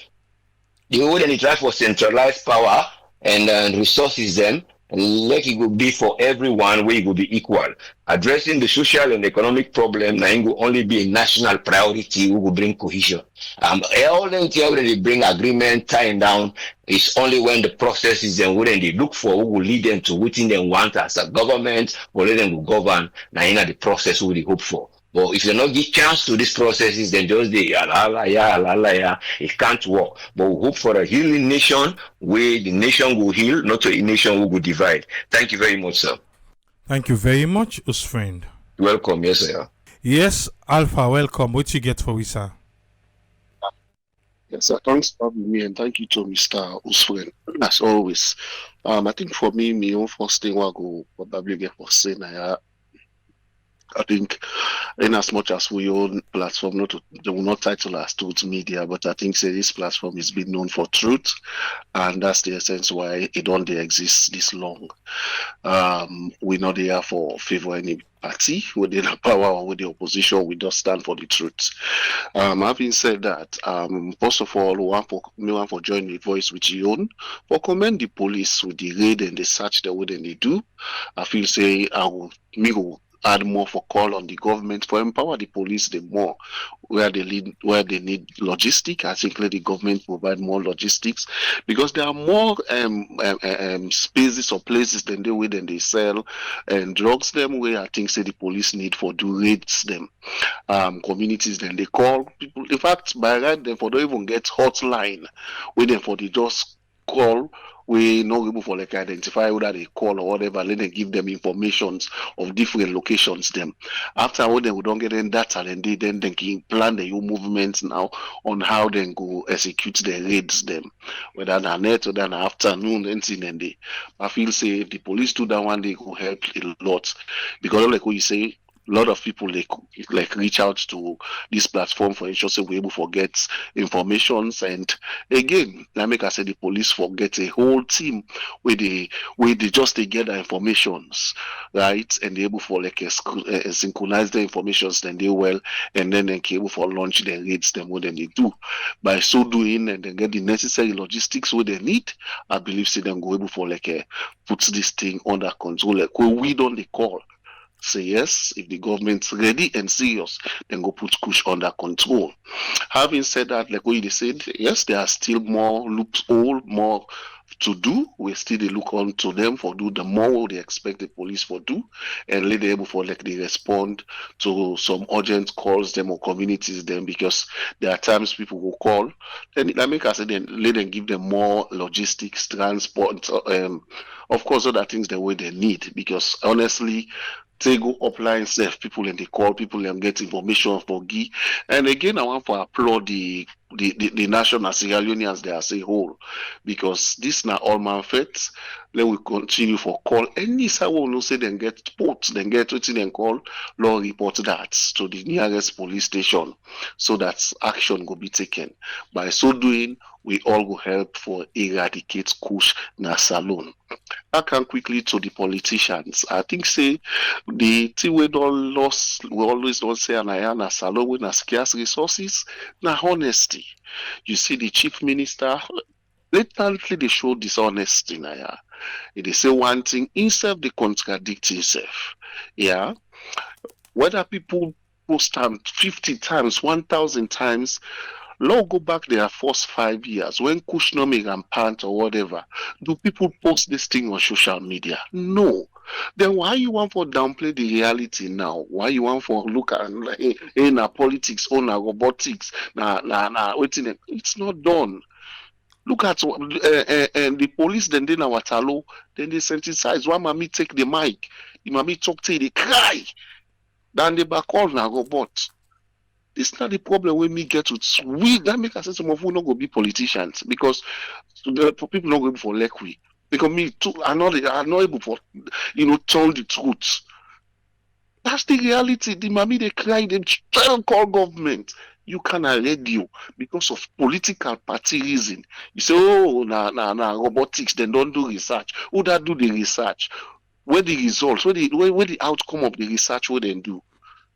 the way they try for centralized power and resources them, like it will be for everyone where it will be equal. Addressing the social and economic problem now it will only be a national priority who will bring cohesion. All them when they bring agreement tying down is only when the process is and when they look for who will lead them to what they want as a government or let them will govern now in the process who they hope for. But if you not give chance to these processes, then just it can't work. But we hope for a healing nation where the nation will heal, not a nation who will divide. Thank you very much, sir. Thank you very much, us friend. Welcome, yes, sir. Yes, Alpha, welcome. What you get for we, sir? Yes, sir. Thanks for having me, and thank you to Mr. Usfren, as always. I think for me, my own first thing I go probably get for saying I think in as much as we own platform, they will not title as truth media, but I think say this platform is being known for truth, and that's the essence why it only exists this long. We're not there for favor any party within the power or with the opposition. We just stand for the truth. Having said that, first of all, we want for join the voice with Leone for commend the police with the raid and the search the way they do. I feel say I will add more for call on the government for empower the police the more where they need logistics. I think let the government provide more logistics because there are more spaces or places than they sell and drugs them where I think say the police need for do raids them communities then they call people. In fact, by right then for don't even get hotline with them for the just call. We not able for like identify whether they call or whatever, let them give them informations of different locations them. After all then we don't get any data and then they can plan the new movements now on how they go execute the raids them. Whether na night or na afternoon anything and day. I feel say if the police do that one they will help a lot. Because like what you say, a lot of people like reach out to this platform for ensure so we're able to get informations. And again, I make I say the police forget a whole team where they just they get the informations, right? And they able for like synchronize the informations then they well, and then they able for launch their raids them what they do. By so doing and then get the necessary logistics what they need, I believe say them go able for like put this thing under control. Like we don't they call. Say yes, if the government's ready and serious, then go put Kush under control. Having said that, like what you said, yes, there are still more loophole, more to do. We still look on to them for do the more they expect the police for do, and let them able for like they respond to some urgent calls them or communities them because there are times people will call. Then I make us say then let them give them more logistics, transport, of course other things the way they need because honestly They go offline, self people and they call people and get information for Guy. And again, I want to applaud the national Sierra Leoneans they as a whole, because this now all man fets. Let we continue for call any someone who say then get put, then get what then call law report that to the nearest police station so that action will be taken. By so doing, we all will help for eradicate kush na saloon. I can quickly to the politicians. I think say the thing we don't lost, we always don't say na saloon when na scarce resources, na honesty. You see the chief minister blatantly they show dishonesty na. They say one thing, instead they contradict himself. Yeah. Whether people post them 50 times, 1,000 times, law go back their first 5 years when Kushnomig and Pant or whatever. Do people post this thing on social media? No. Then why you want for downplay the reality now? Why you want for look at like, hey, na politics or na robotics? Waiting. It's not done. Look at and the police then our Watalo, then they sensitize. One mommy take the mic, the mommy talk to they cry. Then they back all na robot. It's not the problem when we get to we that make us say some of we not go be politicians because for people not going for lekwe. Because me too, I'm not able for tell the truth. That's the reality. The mommy they cry, they tell call government. You cannot radio because of political party reason. You say, oh, robotics, then don't do research. Who that do the research? Where the results, where the outcome of the research, what they do?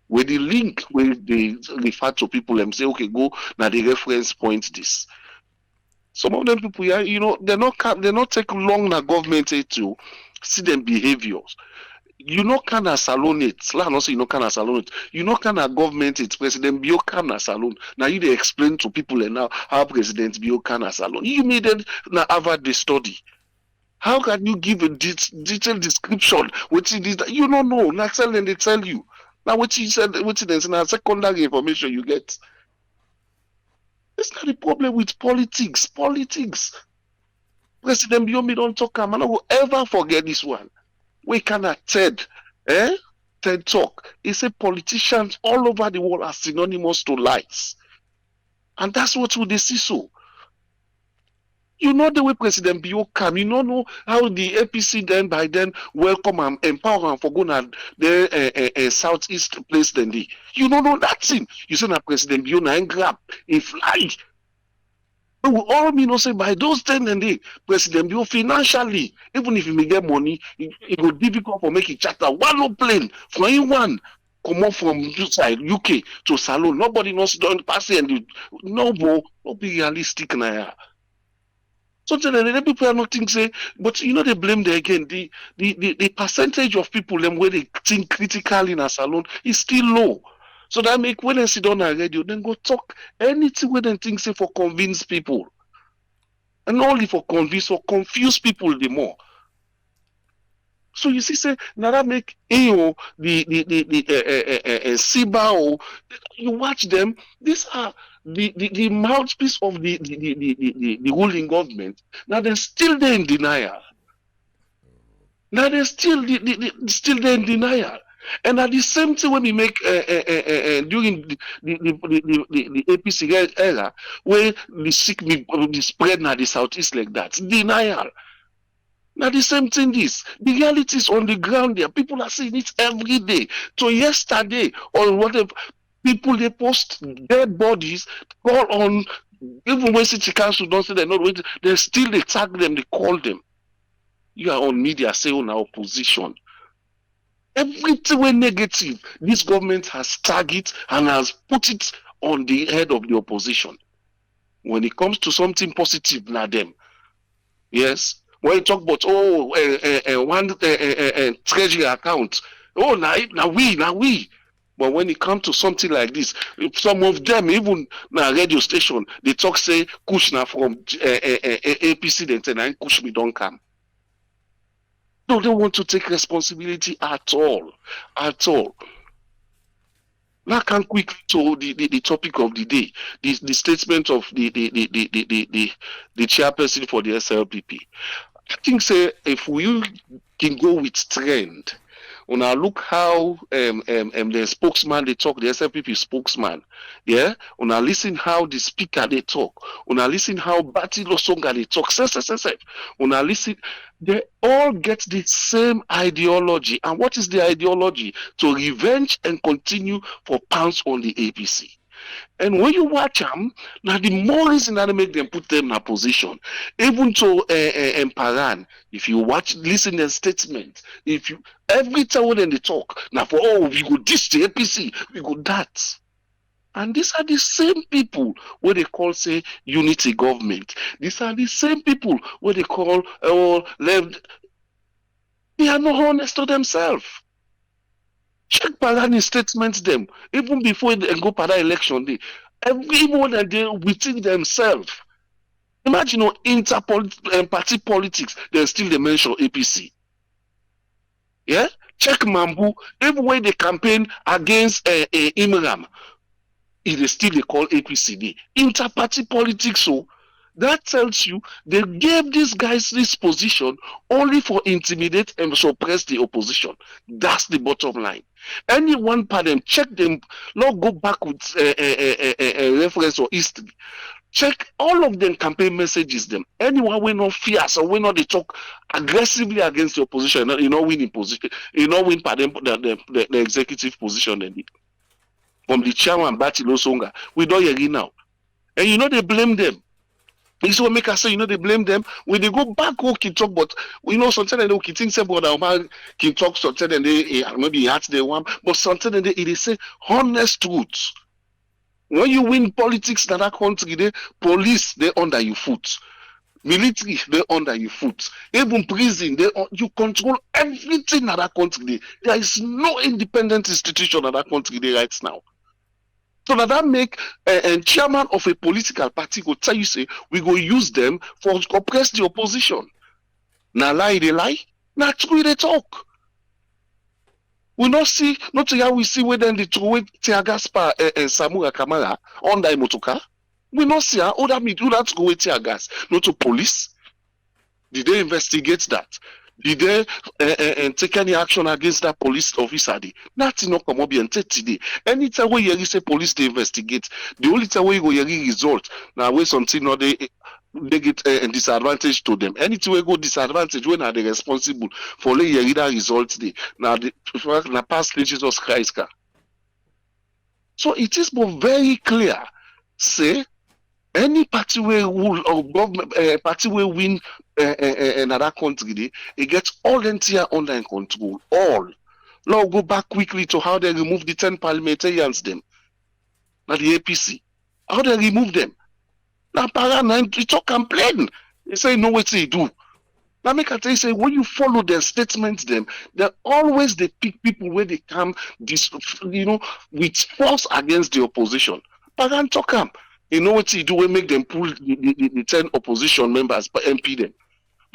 Where the link, where they refer to people and say, okay, go now the reference point this. Some of them people, they're not take long na government to see them behaviors. You know can a salon it. Let not say you know can a salon it. You know can a government it. President Bio can a salon. Now you they explain to people and now how President Bio can a salon. You made it now Harvard the study. How can you give a detailed description? What it is that you don't know. Now tell and they tell you. Now what you said, what it is now secondary information you get. It's not the problem with politics. Politics. President Bio me don't talk. I'm not will ever forget this one. We cannot TED Talk. He said politicians all over the world are synonymous to lies. And that's what we see so. You know the way President Bio come. You don't know how the APC then by then welcome and empower and for going at the southeast place then they. You don't know that thing. You say that President Bio na grab a fly. We all mean say by those 10 and day, President Bio financially, even if he may get money, it will be difficult for making charter one plane for anyone come up from side UK to Salon. Nobody knows don't pass it and no bro, not be realistic now. So then people are not think say, but they blame there again. The percentage of people them where they think critically in a salon is still low. So that make when they sit on a radio, then go talk anything when they think say for convince people. And only for convince or confuse people the more. So you see, say now that make the Sibao, you watch them, these are the mouthpiece of the ruling government. Now they're still there in denial. Now they're still still there in denial. And at the same time, when we make during the APC era, where the sick the spread now the southeast like that, denial. Now the same thing is the reality is on the ground there. People are seeing it every day. So yesterday or whatever, people they post dead bodies, call on even when city council don't say they're not waiting, they still they tag them, they call them. You are on media saying our opposition. Everything way negative, this government has tagged it and has put it on the head of the opposition. When it comes to something positive, now them. Yes. When you talk about one treasury account, now we. But when it comes to something like this, some of them even na radio station, they talk say Kushna from APC then and Kushmi don't come. No, they want to take responsibility at all. At all. Now I can quickly to the topic of the day, the statement of the chairperson for the SLPP. I think say if we can go with trend, Una look how the spokesman they talk, the SFPP spokesman. Yeah, una listen how the speaker they talk. Una listen how Batilo Songa they talk. Una listen. They all get the same ideology. And what is the ideology? To revenge and continue for pounds on the APC. And when you watch them, now the more reason that they make them put them in a position. Even to Paran, if you watch, listen to statement, if you every time when they talk, now for we go this the APC, we go that. And these are the same people where they call, say, unity government. These are the same people where they call left. They are not honest to themselves. Check Parani statements them even before they go para election day. Everyone that they within themselves. Imagine party politics, they still they mention APC. Yeah? Check Mambu, even when they campaign against Imram, they still they call APC. Inter-party politics, so that tells you they gave these guys this position only for intimidate and suppress the opposition. That's the bottom line. Any one part them, check them, not go back with a reference or history. Check all of them campaign messages them. Anyone we not fierce or we not they talk aggressively against the opposition, you know, winning position, you know, win part them the executive position then from the chairman Batilo Songa. We don't hear it now. And you know they blame them. This will make us say, you know, they blame them. When they go back, who can talk, but you know, sometimes they can say, but can talk, sometimes they maybe hurt the one, but sometimes they say honest truth. When you win politics in that country, the police, they under your foot. Military, they under your foot. Even prison, you control everything in that country. There is no independent institution in that country right now. So that make a chairman of a political party go tell you, say, we go use them for oppress the opposition. Now lie, they lie. Now true, they talk. We not see, not how we see where then they throw tear gas and Samura Kamara on the motoka. We not see how that me do that go with tear gas. Not to police. Did they investigate that? Did they take any action against that police officer? Nothing not come up and take today. Anytime where you say police they investigate, the only time where you go hear result now where something not they get a disadvantage to them. Anything where go disadvantage when are they responsible for letting that result day. Now the past Jesus Christ. So it is but very clear. Say any party where rule or government party where win another country, it gets all entire under control. All. Now go back quickly to how they remove the 10 parliamentarians them. Now the APC. How they remove them. Now Parana they talk complain. They say no what they do. Now make I tell you say when you follow their statements them, they always they pick people where they come with force against the opposition. Parana talk them. You know what he do? We make them pull the 10 opposition members, MP them.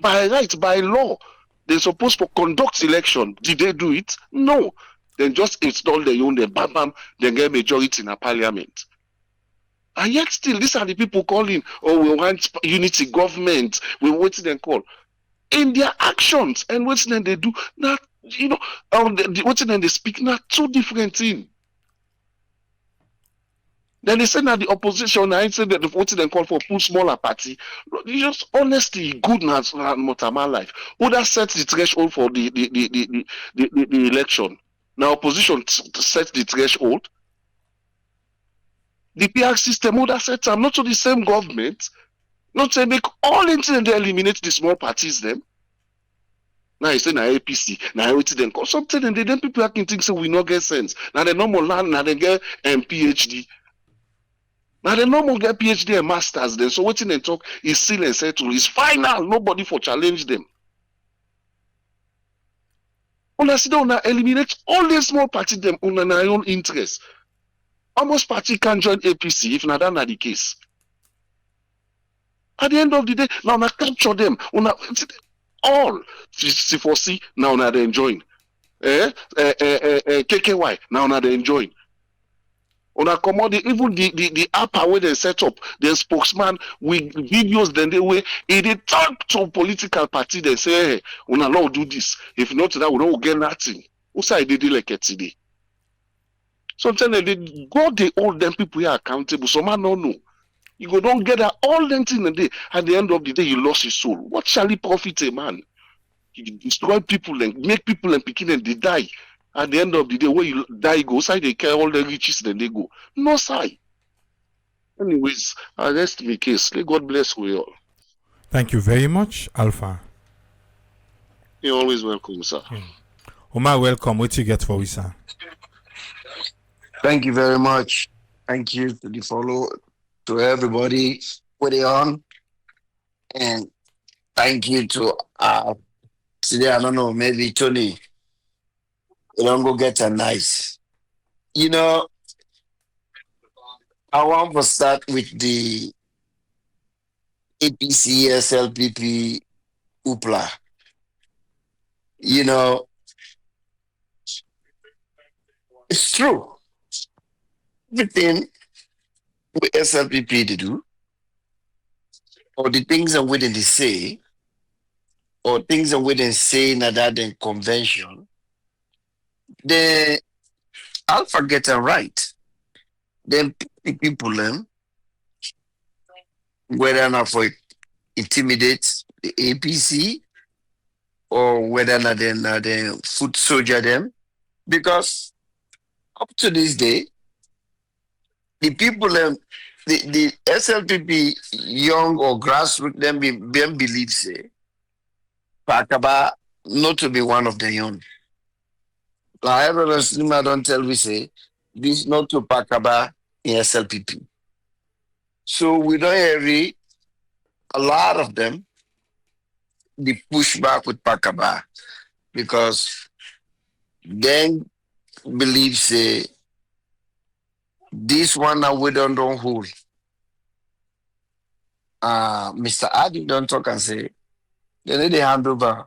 By right, by law, they're supposed to conduct election. Did they do it? No. Then just install their own, bam, bam, then get majority in a parliament. And yet still, these are the people calling, oh, we want unity government. We waiting and call. In their actions and what then they do, not, what then they speak, not two different things. Then they say that the opposition, I said that the voting and call for push smaller party. Just honesty, goodness, and Motama life. Who that sets the threshold for the election? Now opposition sets the threshold. The PR system, who that sets them, not to the same government, not to make all into and they eliminate the small parties them. Now you say na APC, now everything then call something and then people can think so we not get sense. Now they no more land, now they get PhD. Now they no more get PhD and masters then. So what they talk is still and settled. It's final. Nobody for challenge them. Una sit down now eliminate all the small parties them on their own interest. Almost party can join APC if not that the case. At the end of the day, now una capture them. Una all C4C now una they enjoying. KKY now una they enjoying. On a commodity, even the app where they set up, the spokesman with videos, then they talk to political party, they say, hey, we not do this. If not that, we don't get nothing. Usa they like today. Sometimes they God they hold them people here accountable. Some man no know. You go don't get that all them things in the day. At the end of the day, you lost his soul. What shall he profit a man? He destroy people and make people and picking and they die. At the end of the day, where you die, go side they carry all the riches, then they go. No side. Anyways, I rest my case. May God bless we all. Thank you very much, Alpha. You're always welcome, sir. Omar, welcome. What you get for we, sir? Thank you very much. Thank you to the follow, to everybody put it on. And thank you to today, I don't know, maybe Tony. You don't go get a nice. You know, I want to start with the APC SLPP UPLA. You know, it's true. Everything with SLPP to do, or the things that we didn't say, or things that we didn't say in that convention, the Alpha get it right. Then the people them, whether or not for intimidate the APC or whether or not they foot soldier them, because up to this day, the people them, the SLPP young or grassroots them believe say Pakaba not to be one of the young. Like everyone Slima don't tell we say this not to Pakaba in SLPP. So we don't hear a lot of them the pushback with Pakaba because then believe say this one now we don't hold. Mr. Adi don't talk and say they need to hand over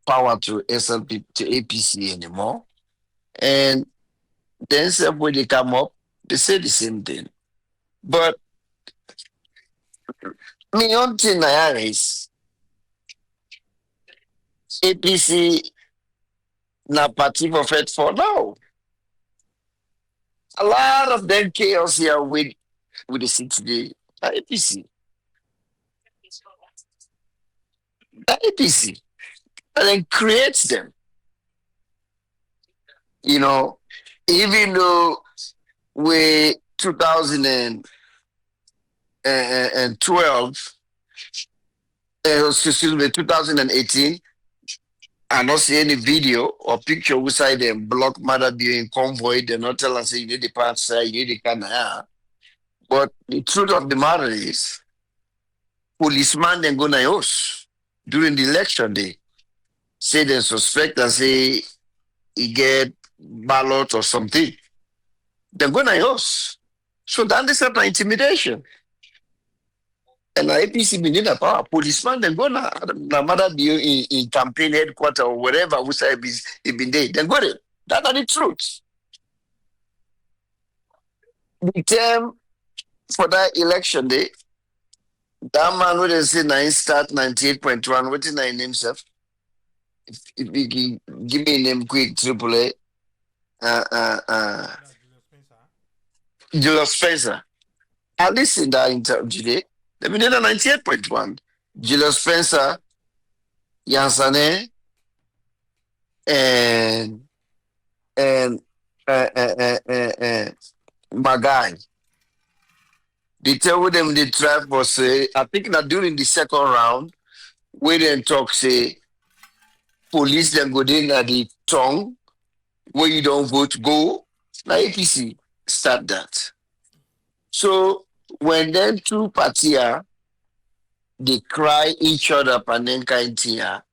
power to SLP to APC anymore. And then when they come up, they say the same thing. But me own thing is APC na party for Fed for now. A lot of them chaos here with the city day. APC. APC. And then creates them. You know, even though we 2012, excuse me, 2018, I not see any video or picture beside them block mother being convoy. They not tell us say you need the parts, you need the canal. But the truth of the matter is, policeman then go na house during the election day. Say they suspect and say he get ballot or something. They're going to house. So that is not intimidation. And the APC be need a power. Policeman then go na matter be in campaign headquarters or wherever we say he been there. Then go there. That's the truth. The term for that election day, that man would say 9 start 98.1. What is his name himself? If you give me a name quick, AAA. Julius Spencer. I listened to that interview today. Let me know 98.1. Julius Spencer, Yansane, and my guy. They tell them the tribe was say, I think that during the second round, we then talk say police then go in at the tongue where you don't vote, go. Now APC start that. So when then two parties are, they cry each other and then kind here,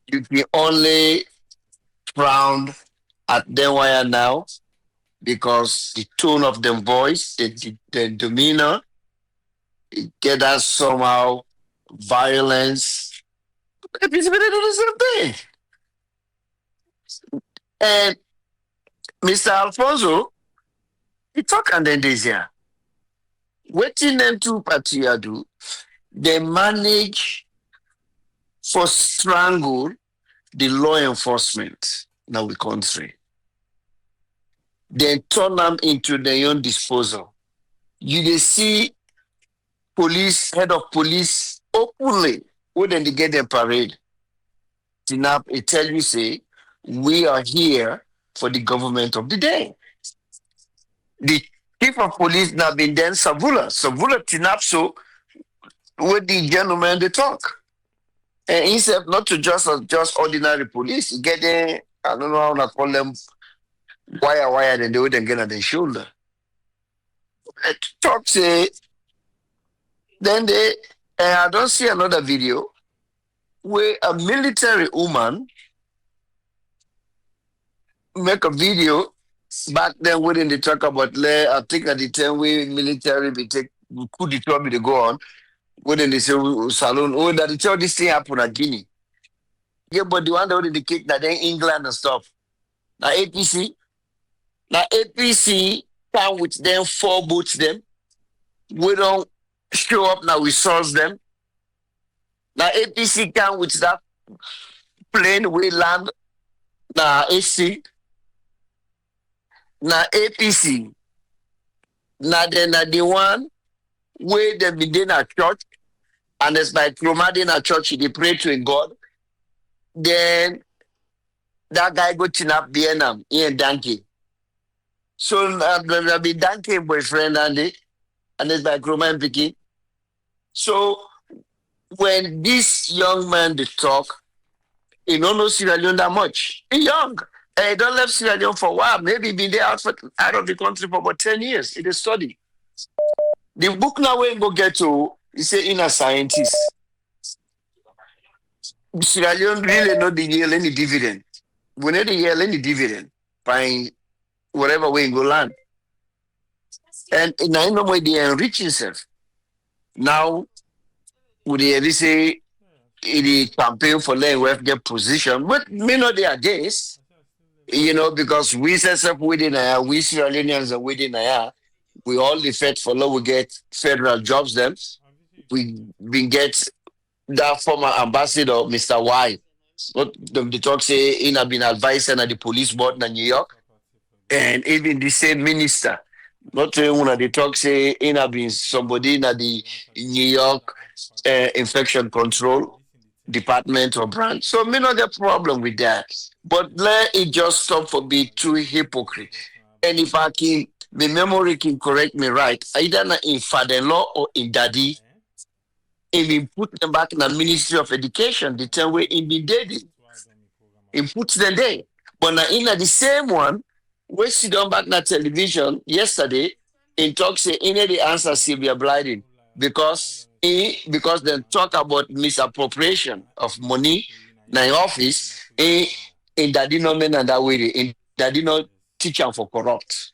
you can only frown at them wire now because the tone of their voice, the demeanor, it get us somehow violence. APC they do the same thing. And Mr. Alfonso, he talk and then this here. Waiting them two parties do, they manage for strangle the law enforcement in our country. Then turn them into their own disposal. You dey see police, head of police openly when they get their parade. Tinap, it tell you say, we are here for the government of the day. The chief of police now been then Savula. Savula Tinap so with the gentleman they talk. And instead not to just ordinary police, get there, I don't know how to call them wire, then they would then get on their shoulder. Talk say, then they, and I don't see another video where a military woman make a video back then when they talk about, I think at the time we military be take coup d'etat be they go on, when they say salon, oh that they tell this thing happen at Guinea. Yeah, but the one that would indicate that then England and stuff. Now APC come with them, 4 boots them. We don't show up now, we source them. Now APC come with that plane, we land. Now AC. Now APC. Now then the one where they be in a church, and it's like Romadi in a church, they pray to a God. Then that guy go chinap BNM, Ian Danke. So there'll be Danke boyfriend and it's like Roman Piki. So when this young man they talk, he don't know Sierra Leone that much. He young. He don't left Sierra Leone for a while. Maybe been there out of the country for about 10 years. He did study. The book now we go get to, he say inner scientist. Sierra Leone really not the yield any dividend. We need to yield any dividend by whatever way go land. And I know where they enrich himself. Now, would they say the campaign for letting WF get position, but me know they are against, because we set up within we Sierra Leoneans are within we all the fed for law, we get federal jobs them. We get that former ambassador, Mr. Y. What the talk say in have been advising at the police board in New York, and even the same minister. Not when they talk say in have been somebody in the New York infection control department or branch. So me not the problem with that. But let it just stop for being too hypocrite. And if I can, my memory can correct me right, either in father-in-law or in daddy, if he put them back in the Ministry of Education, the time where he been dating, he puts them there. But now in the same one, we sit down back na television yesterday, in talk say any the answer Sylvia Blyden because they talk about misappropriation of money in office in that didn't mean that way in that did not teach them for corrupt.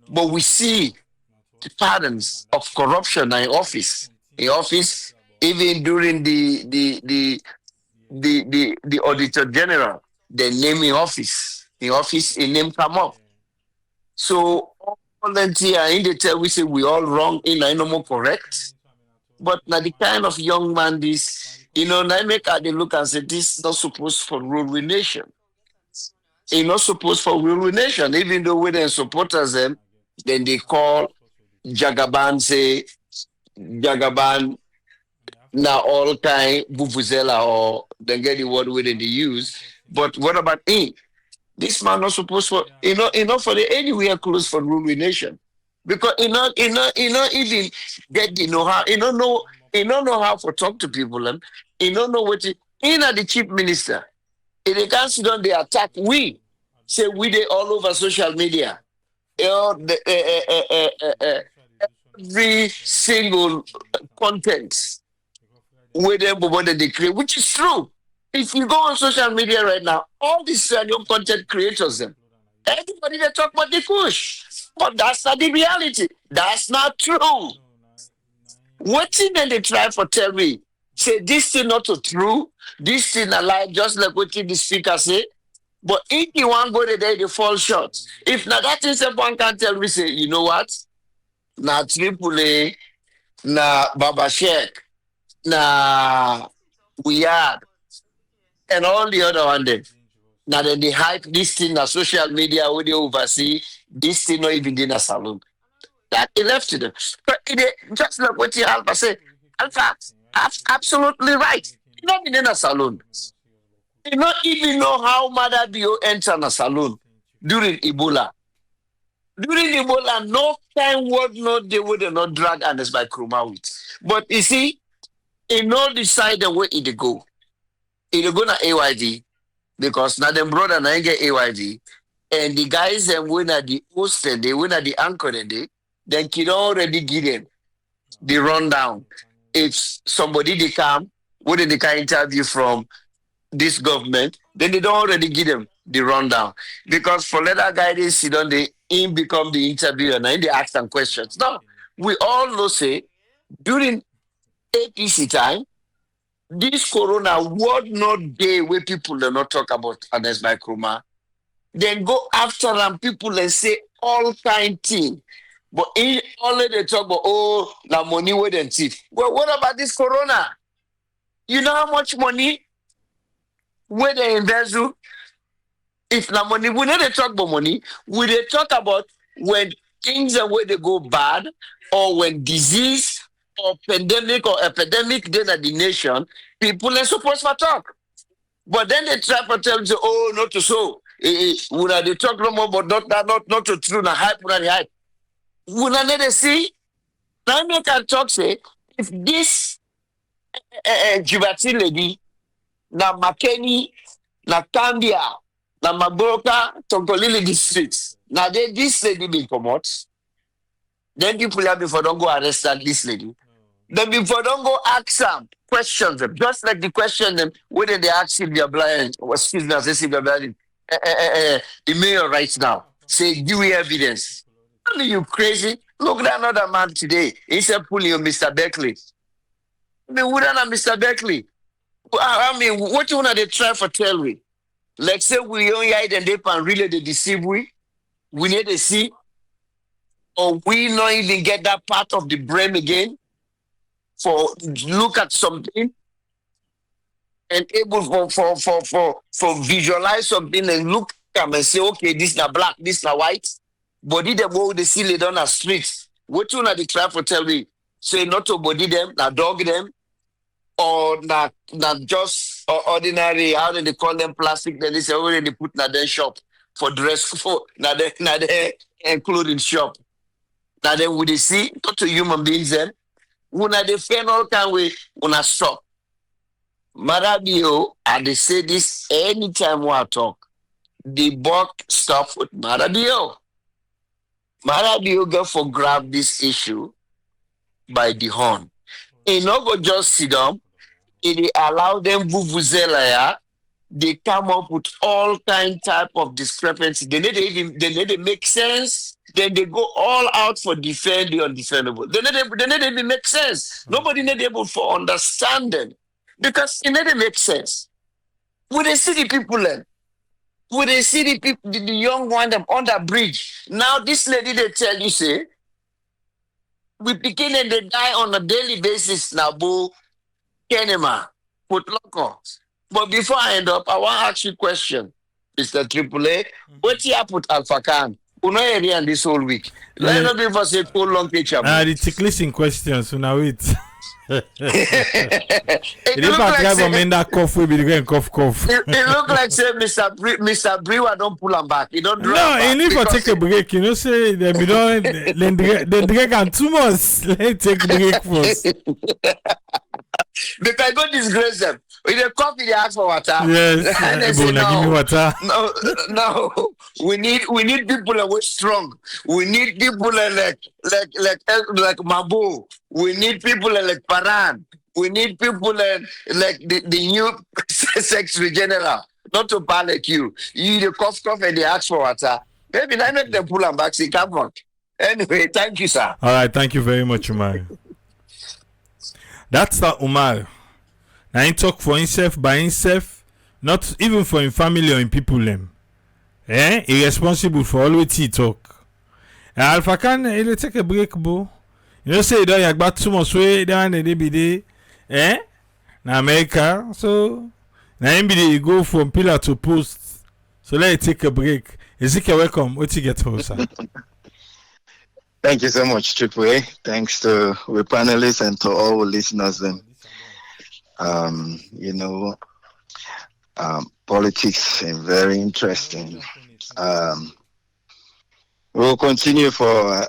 But we see the patterns of corruption in office. In office, even during the Auditor General, they name in office. In office, a name come up. So all that here in the tell we say we all wrong in no more correct. But now the kind of young man this, now make they look and say this not supposed for rule with nation. It's not supposed for rule with nation, even though we then supporters them, then they call Jagaban say Jagaban now all kind Vuvuzela or then get the word within they use. But what about him? This man not supposed for for the anywhere close for rule with nation. Because not even get the know-how, don't know how to talk to people, and don't know what the chief minister. If they can't sit down, they attack we. Say we they all over social media. Every single content with them what they create, which is true. If you go on social media right now, all these young content creators, them, everybody they talk about the push. But that's not the reality. That's not true. What thing then they try for tell me? Say this thing not true, this thing a lie, just like what the speaker say. But if you want to go there, they fall short. If now that is one can tell me, say, you know what? Na Triple A, na Baba Sheikh, na Weird, and all the other one there. Now then they hype this thing na social media where they oversee this thing not even in a salon. That they left to them. But just like what you Alpha say, Alpha absolutely right. Not in a salon. You don't even know how Mother Bio entered a salon during Ebola. During Ebola, no time word no they would not drag Anders by Kruma with. But you see, it no decide the way it go. It go na AYD because now them brother na get AYD and the guys them win at the host and they win at the anchor and then kid already give them the rundown. If somebody they come, what they can interview from this government, then they don't already give them the rundown. Because for letter guidance, see don't they in become the interviewer and then they ask them questions. Now, we all know say during APC time, this corona word not day where people are not talk about others by Kruma. Then go after them people and say all kind thing. But in only they talk about the money with and thief. Well, what about this corona? You know how much money where they invest in? If the money, we don't talk about money, we they talk about when things are where they go bad, or when disease or pandemic or epidemic then at the nation, people are supposed to talk. But then they try to tell you, not to so. They talk no more, but not to true, na hype, not the hype. We not let see. Now you can talk say, if this Jibati lady, na Makeni, na Kambia, na Mabroka, Tongolili districts, now this lady be come out, then people have before don't go arrest this lady. Then before don't go ask them questions them, just like the question them whether they ask if they're blind, or excuse me, I say if they're blind, the mayor right now say give me evidence. Are you crazy? Look at another man today. He said pulling you, Mr. Beckley. I mean, who done Mr. Beckley? I mean, what you wanna they try for tell me? Like say we only hide and they can really they deceive we need to see, or we not even get that part of the brain again for look at something and able for visualize something and look at and say, okay, this na black, this na white. Body them go they see laid on the streets. What you na they try for tell me? Say not to body them, na dog them, or not just ordinary, how do they call them plastic? Then they say already put na their shop for dress for na their clothing shop. Now then would they see not to human beings then? When they fail all kind way, when I stop. Marabio, and they say this anytime we talk. The buck stop with Marabio. Marabio go for grab this issue by the horn. He not go just sit down. It allow them vuvuzela. They come up with all kind type of discrepancy. They need to make sense. Then they go all out for defend the undefendable. They need to make sense. Nobody need able for understanding because it need to make sense. When they see the people then, when they see the people, the young one them on the bridge. Now this lady they tell you say, we begin and they die on a daily basis now, boo, Kenema, put loco. But before I end up, I want to ask you a question, Mr. AAA. What you put Alpha Khan? Uno area this whole week. Let not be for say too long picture. The ticklish in questions, so now wait. It look like say, cough will be going cough. it look like say Mr. Brewer don't pull him back. He don't No, he need for take a break. You know, say they be done. Then drag and 2 months. Let's take a break first. Because I go disgrace them. With the coffee, they ask for water. Yes, and they say, give me water. no. We need people that were strong. We need people like Mabu. We need people like Paran. We need people like the new secretary general. Not to panic you. You the cough and they ask for water. Maybe I make them pull them back. See, come on. Anyway, thank you, sir. All right, thank you very much, Umar. That's that Umar. Now he talk for himself by himself, not even for him family or him people them. He responsible for all what he talk. And Alpha Khan, he'll take a break, bro. You know, say that you got too much way down the DBD, in America. So Now MBD go from pillar to post. So let's take a break. Ezekiel, welcome. What you get for sir? Thank you so much, Triple A. Thanks to the panelists and to all listeners. Then, you know, politics is very interesting. Um, we'll continue for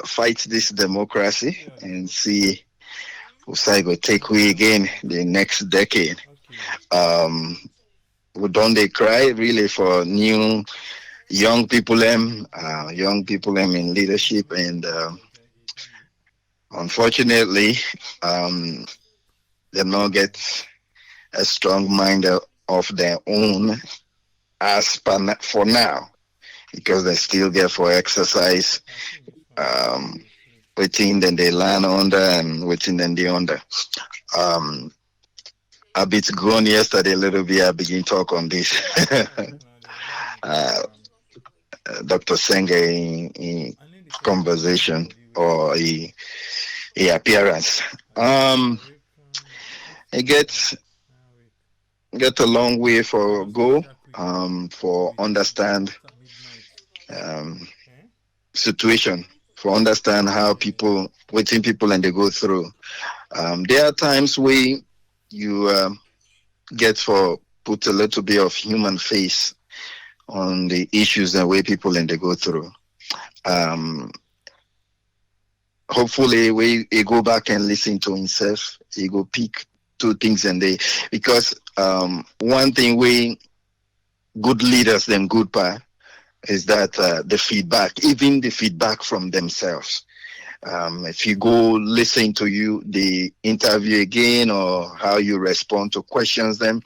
fight this democracy and see who's going to take we again the next decade. Um, we don't they cry really for new young people in leadership and unfortunately they not get a strong mind of their own as for now because they still get for exercise waiting then they learn under and waiting then they under a bit grown yesterday a little bit I begin talk on this uh, Dr. Sengeh in conversation or a appearance it get a long way for go for understand situation for understand how people waiting people and they go through there are times where you get for put a little bit of human face on the issues and way people and they go through hopefully we go back and listen to himself he go pick two things and they because one thing we good leaders them good part is that the feedback even the feedback from themselves if you go listen to you the interview again or how you respond to questions them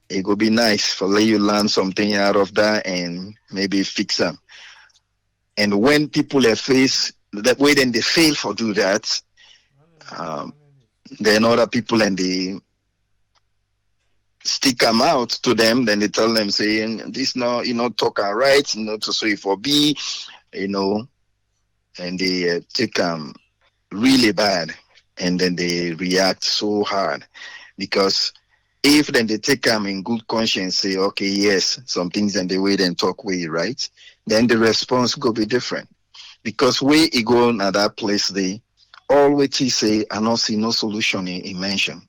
it will be nice for let you learn something out of that and maybe fix them and when people are faced that way then they fail for do that then other people and they stick them out to them then they tell them saying this no talk and right to say for be and they take really bad and then they react so hard because if then they take them in good conscience say okay yes some things and the way then talk way right then the response go be different because way it go at that place they always say I don't see no solution in mention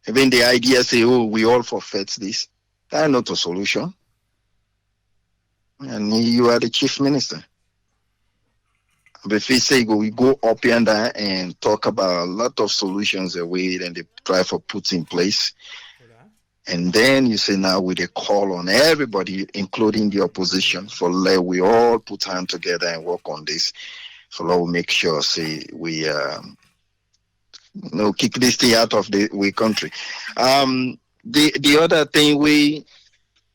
even the idea say oh we all forfeit this that's not a solution and you are the chief minister but if we say we go up and down and talk about a lot of solutions away and they try for put in place and then you say now with a call on everybody including the opposition for let we all put hand together and work on this so let we make sure say we kick this thing out of the we country the other thing we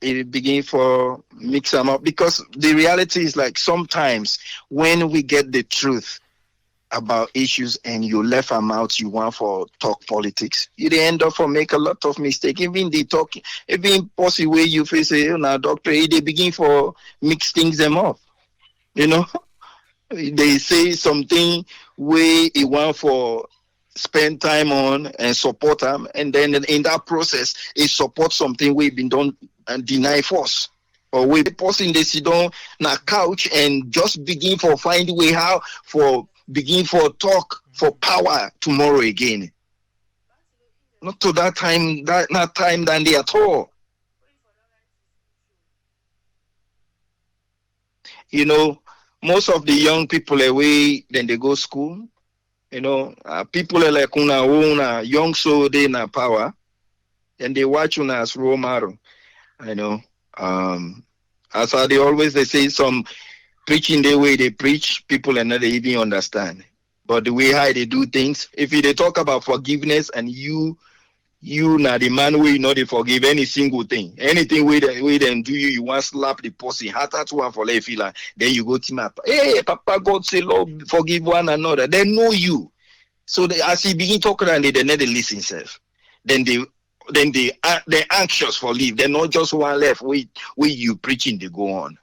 it begin for mix them up because the reality is like sometimes when we get the truth about issues and you left them out you want for talk politics you end up for make a lot of mistake even the talk even possible way you face now doctor they begin for mix things them up they say something way you want for spend time on and support them and then in that process it support something we've been done and deny force or we person they sit down na couch and just begin for find way how for begin for talk for power tomorrow again not to that time that not time than they at all most of the young people away then they go school people are like una young so they na power and they watch una as role model as they always they say some preaching the way they preach people are not even understand but the way how they do things if they talk about forgiveness and you now the man will not forgive any single thing anything we then do you want slap the person heart at one for let feel like then you go team up hey papa God say Lord forgive one another they know you so as he begin talking and they never listen self then they're anxious for leave they're not just one left where you preaching they go on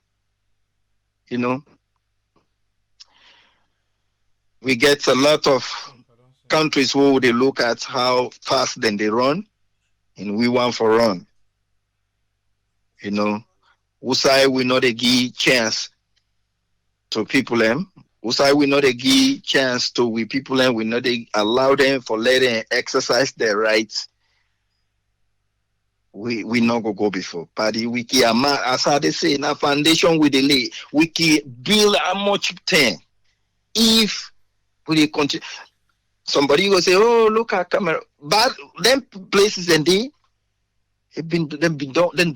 we get a lot of countries where they look at how fast then they run and we want for run. You know, Usai we not a give chance to people them. Usai we not a give chance to we people them. We not a allow them for letting exercise their rights. We not go before. Party wiki ama as I say na foundation with the lay. Wiki build how much ten. If we continue, somebody will say, "Oh, look at camera." But them places and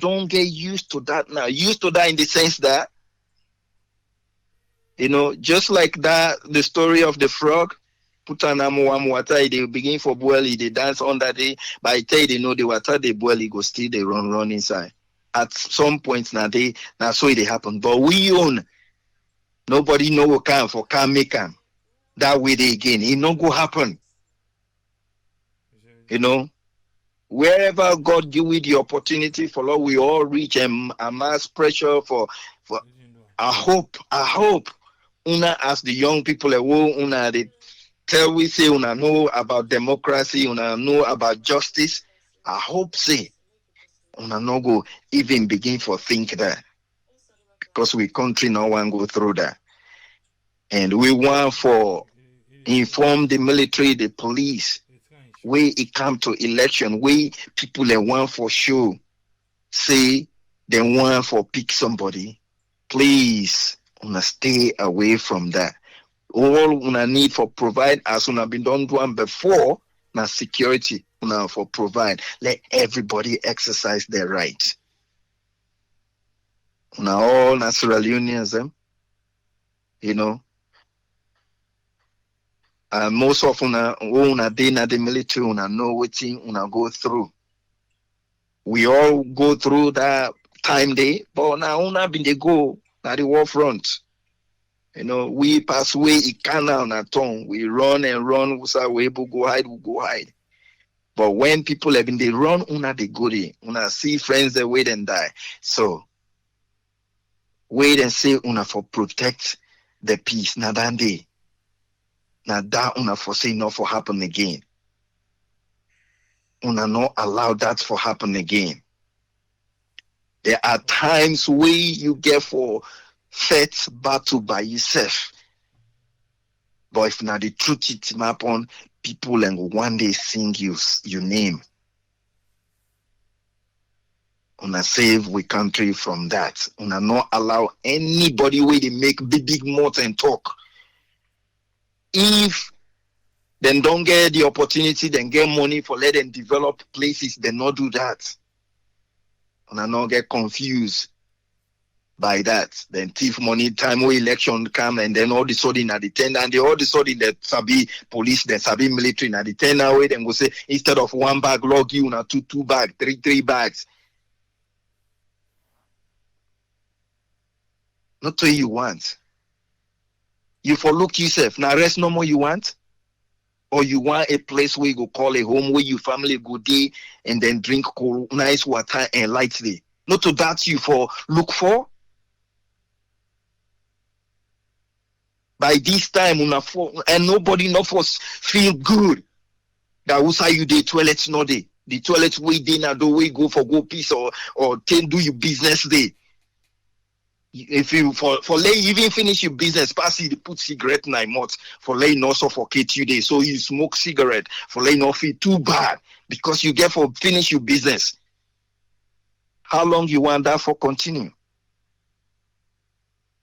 don't get used to that now. Used to that in the sense that just like that, the story of the frog. Put on warm water, they begin for boil, they dance on that day. By the time they know the water they boil, it go still they run inside. At some point now so it happen. But we own nobody know what can make them. That way they again. It not go happen. Wherever God give you the opportunity for Lord, we all reach a mass pressure for I hope una as the young people una they tell we say una know about democracy, una know about justice. I hope say una no go even begin for think that, because we country no one go through that. And we want for inform the military, the police, where it come to election, where people they want for sure say they want for pick somebody. Please una stay away from that. All una need for provide as una been done one before na security una for provide. Let everybody exercise their right. Una all na Sierra Leoneans them, and most of una day na the military una know wetin una go through. We all go through that time day, but now una been they go na the war front. We pass away Ikana on our tongue. We run and run. We go hide. But when people have been they run, una they go there. Una see friends they wait and die. So wait and say una for protect the peace. Now that una for say not for happen again. Una not allow that for happen again. There are times where you get for fight battle by yourself. But if not the truth it happen, people and one day sing your name. Una save we country from that. Una not allow anybody where they make big mouth and talk. If then don't get the opportunity, then get money for let them develop places, they not do that. Una not get confused by that. Then thief money time where election come, and then all the sudden at the tender, and all the sudden that sabi police, then sabi military at the tender way, then go say instead of one bag log you na two bag, three bags. Not what you want. You for look yourself. Now rest no more you want. Or you want a place where you go call a home where your family go day and then drink cool, nice water and light there. Not to that you for look for. By this time, and nobody not for feel good. That was how you the toilets no day. The toilet way day now do we go for go piece or can do your business day. If you for lay even finish your business, pass you put cigarette in my mouth for lay not suffocate you day. So you smoke cigarette for lay not feel too bad because you get for finish your business. How long you want that for continue?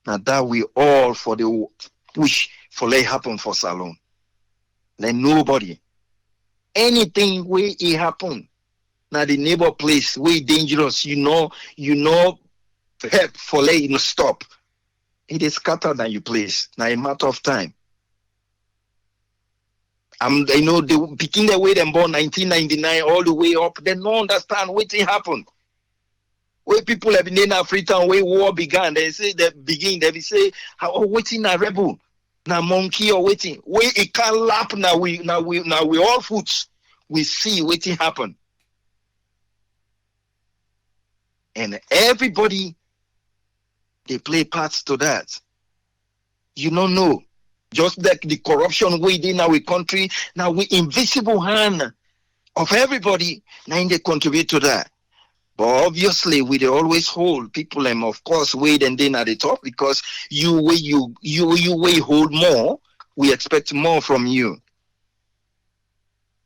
Now that we all for the push for lay happen for salon. Let nobody anything where it happen. Now the neighbor place way dangerous, you know help for lay no stop. It is scattered than you place. Now a matter of time. They know they begin the way them born 1999 all the way up. They don't understand what happened. Where people have been in Africa, where war began, they say they say how waiting a rebel, now monkey or waiting. Where it can't lap now we all foots. We see waiting happen. And everybody they play parts to that. You don't know. Just like the corruption we did in our country, now we invisible hand of everybody, now they contribute to that. But obviously, we dey always hold people, and of course, wait and then at the top, because you hold more, we expect more from you.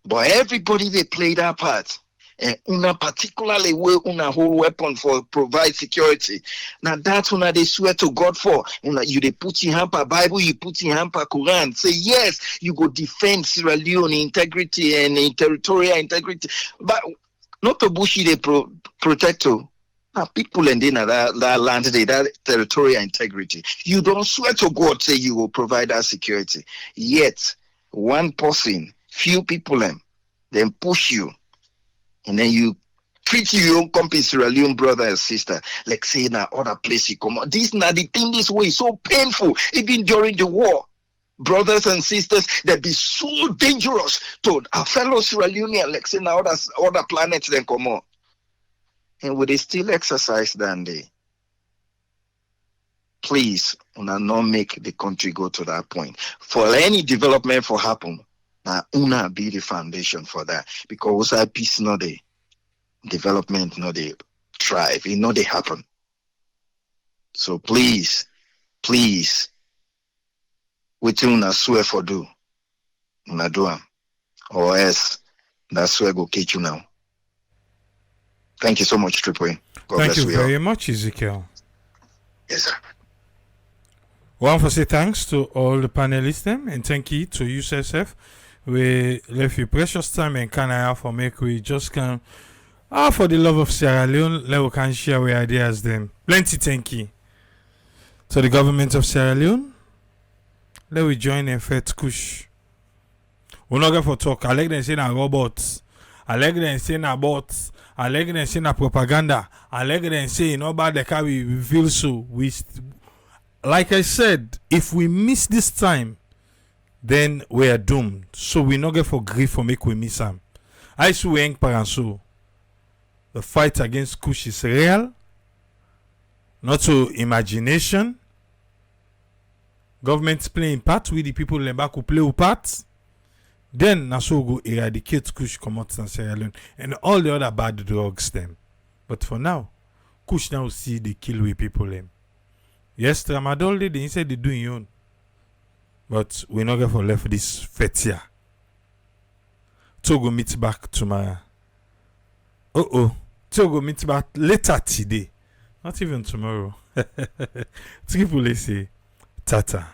But everybody they play that part. And una particularly where una hold weapon for provide security. Now that's una they swear to God for. Una you they put in hamper Bible, you put in hamper Quran. Say yes, you go defend Sierra Leone integrity and territorial integrity. But not to Bushi they protect you. Now people and then that land they that territorial integrity. You don't swear to God say you will provide that security. Yet one person, few people then push you. And then you treat your own company, Sierra Leone brother and sister, like say in other place you come out. This now the thing this way is so painful, even during the war. Brothers and sisters, that be so dangerous to our fellow Sierra Leonean, like say now other planets then come out. And would they still exercise than they? Please, una not make the country go to that point. For any development for happen, now una be the foundation for that. Because our peace not the development, not they thrive, it not they happen. So please, what una swear for do, una do am, or else that swear go catch you now. Thank you so much, Triple. Thank you very much, Ezekiel. Yes, sir. One for say thanks to all the panelists and thank you to USSF. We left you precious time and can I for make we just can for the love of Sierra Leone, let we can share our ideas them. Plenty thank you. To the government of Sierra Leone, let we join a fet kush. We're not going for talk. I like them saying a robots. I like them saying a bots. I like them saying a propaganda. I like them saying about the car we feel so. Like I said, if we miss this time, then we are doomed. So we not get for grief for make we miss them. I see we paranso. The fight against Kush is real, not to imagination. Government's playing part with the people in back who play a part. Then Naso go eradicate Kush come out in Sierra Leone and all the other bad drugs them. But for now, Kush now see they kill with people them. Yes, Tramadol they inside they doing your own. But we not get for left this fetia. Togo meet back tomorrow. Togo meet back later today. Not even tomorrow. Triple say Tata.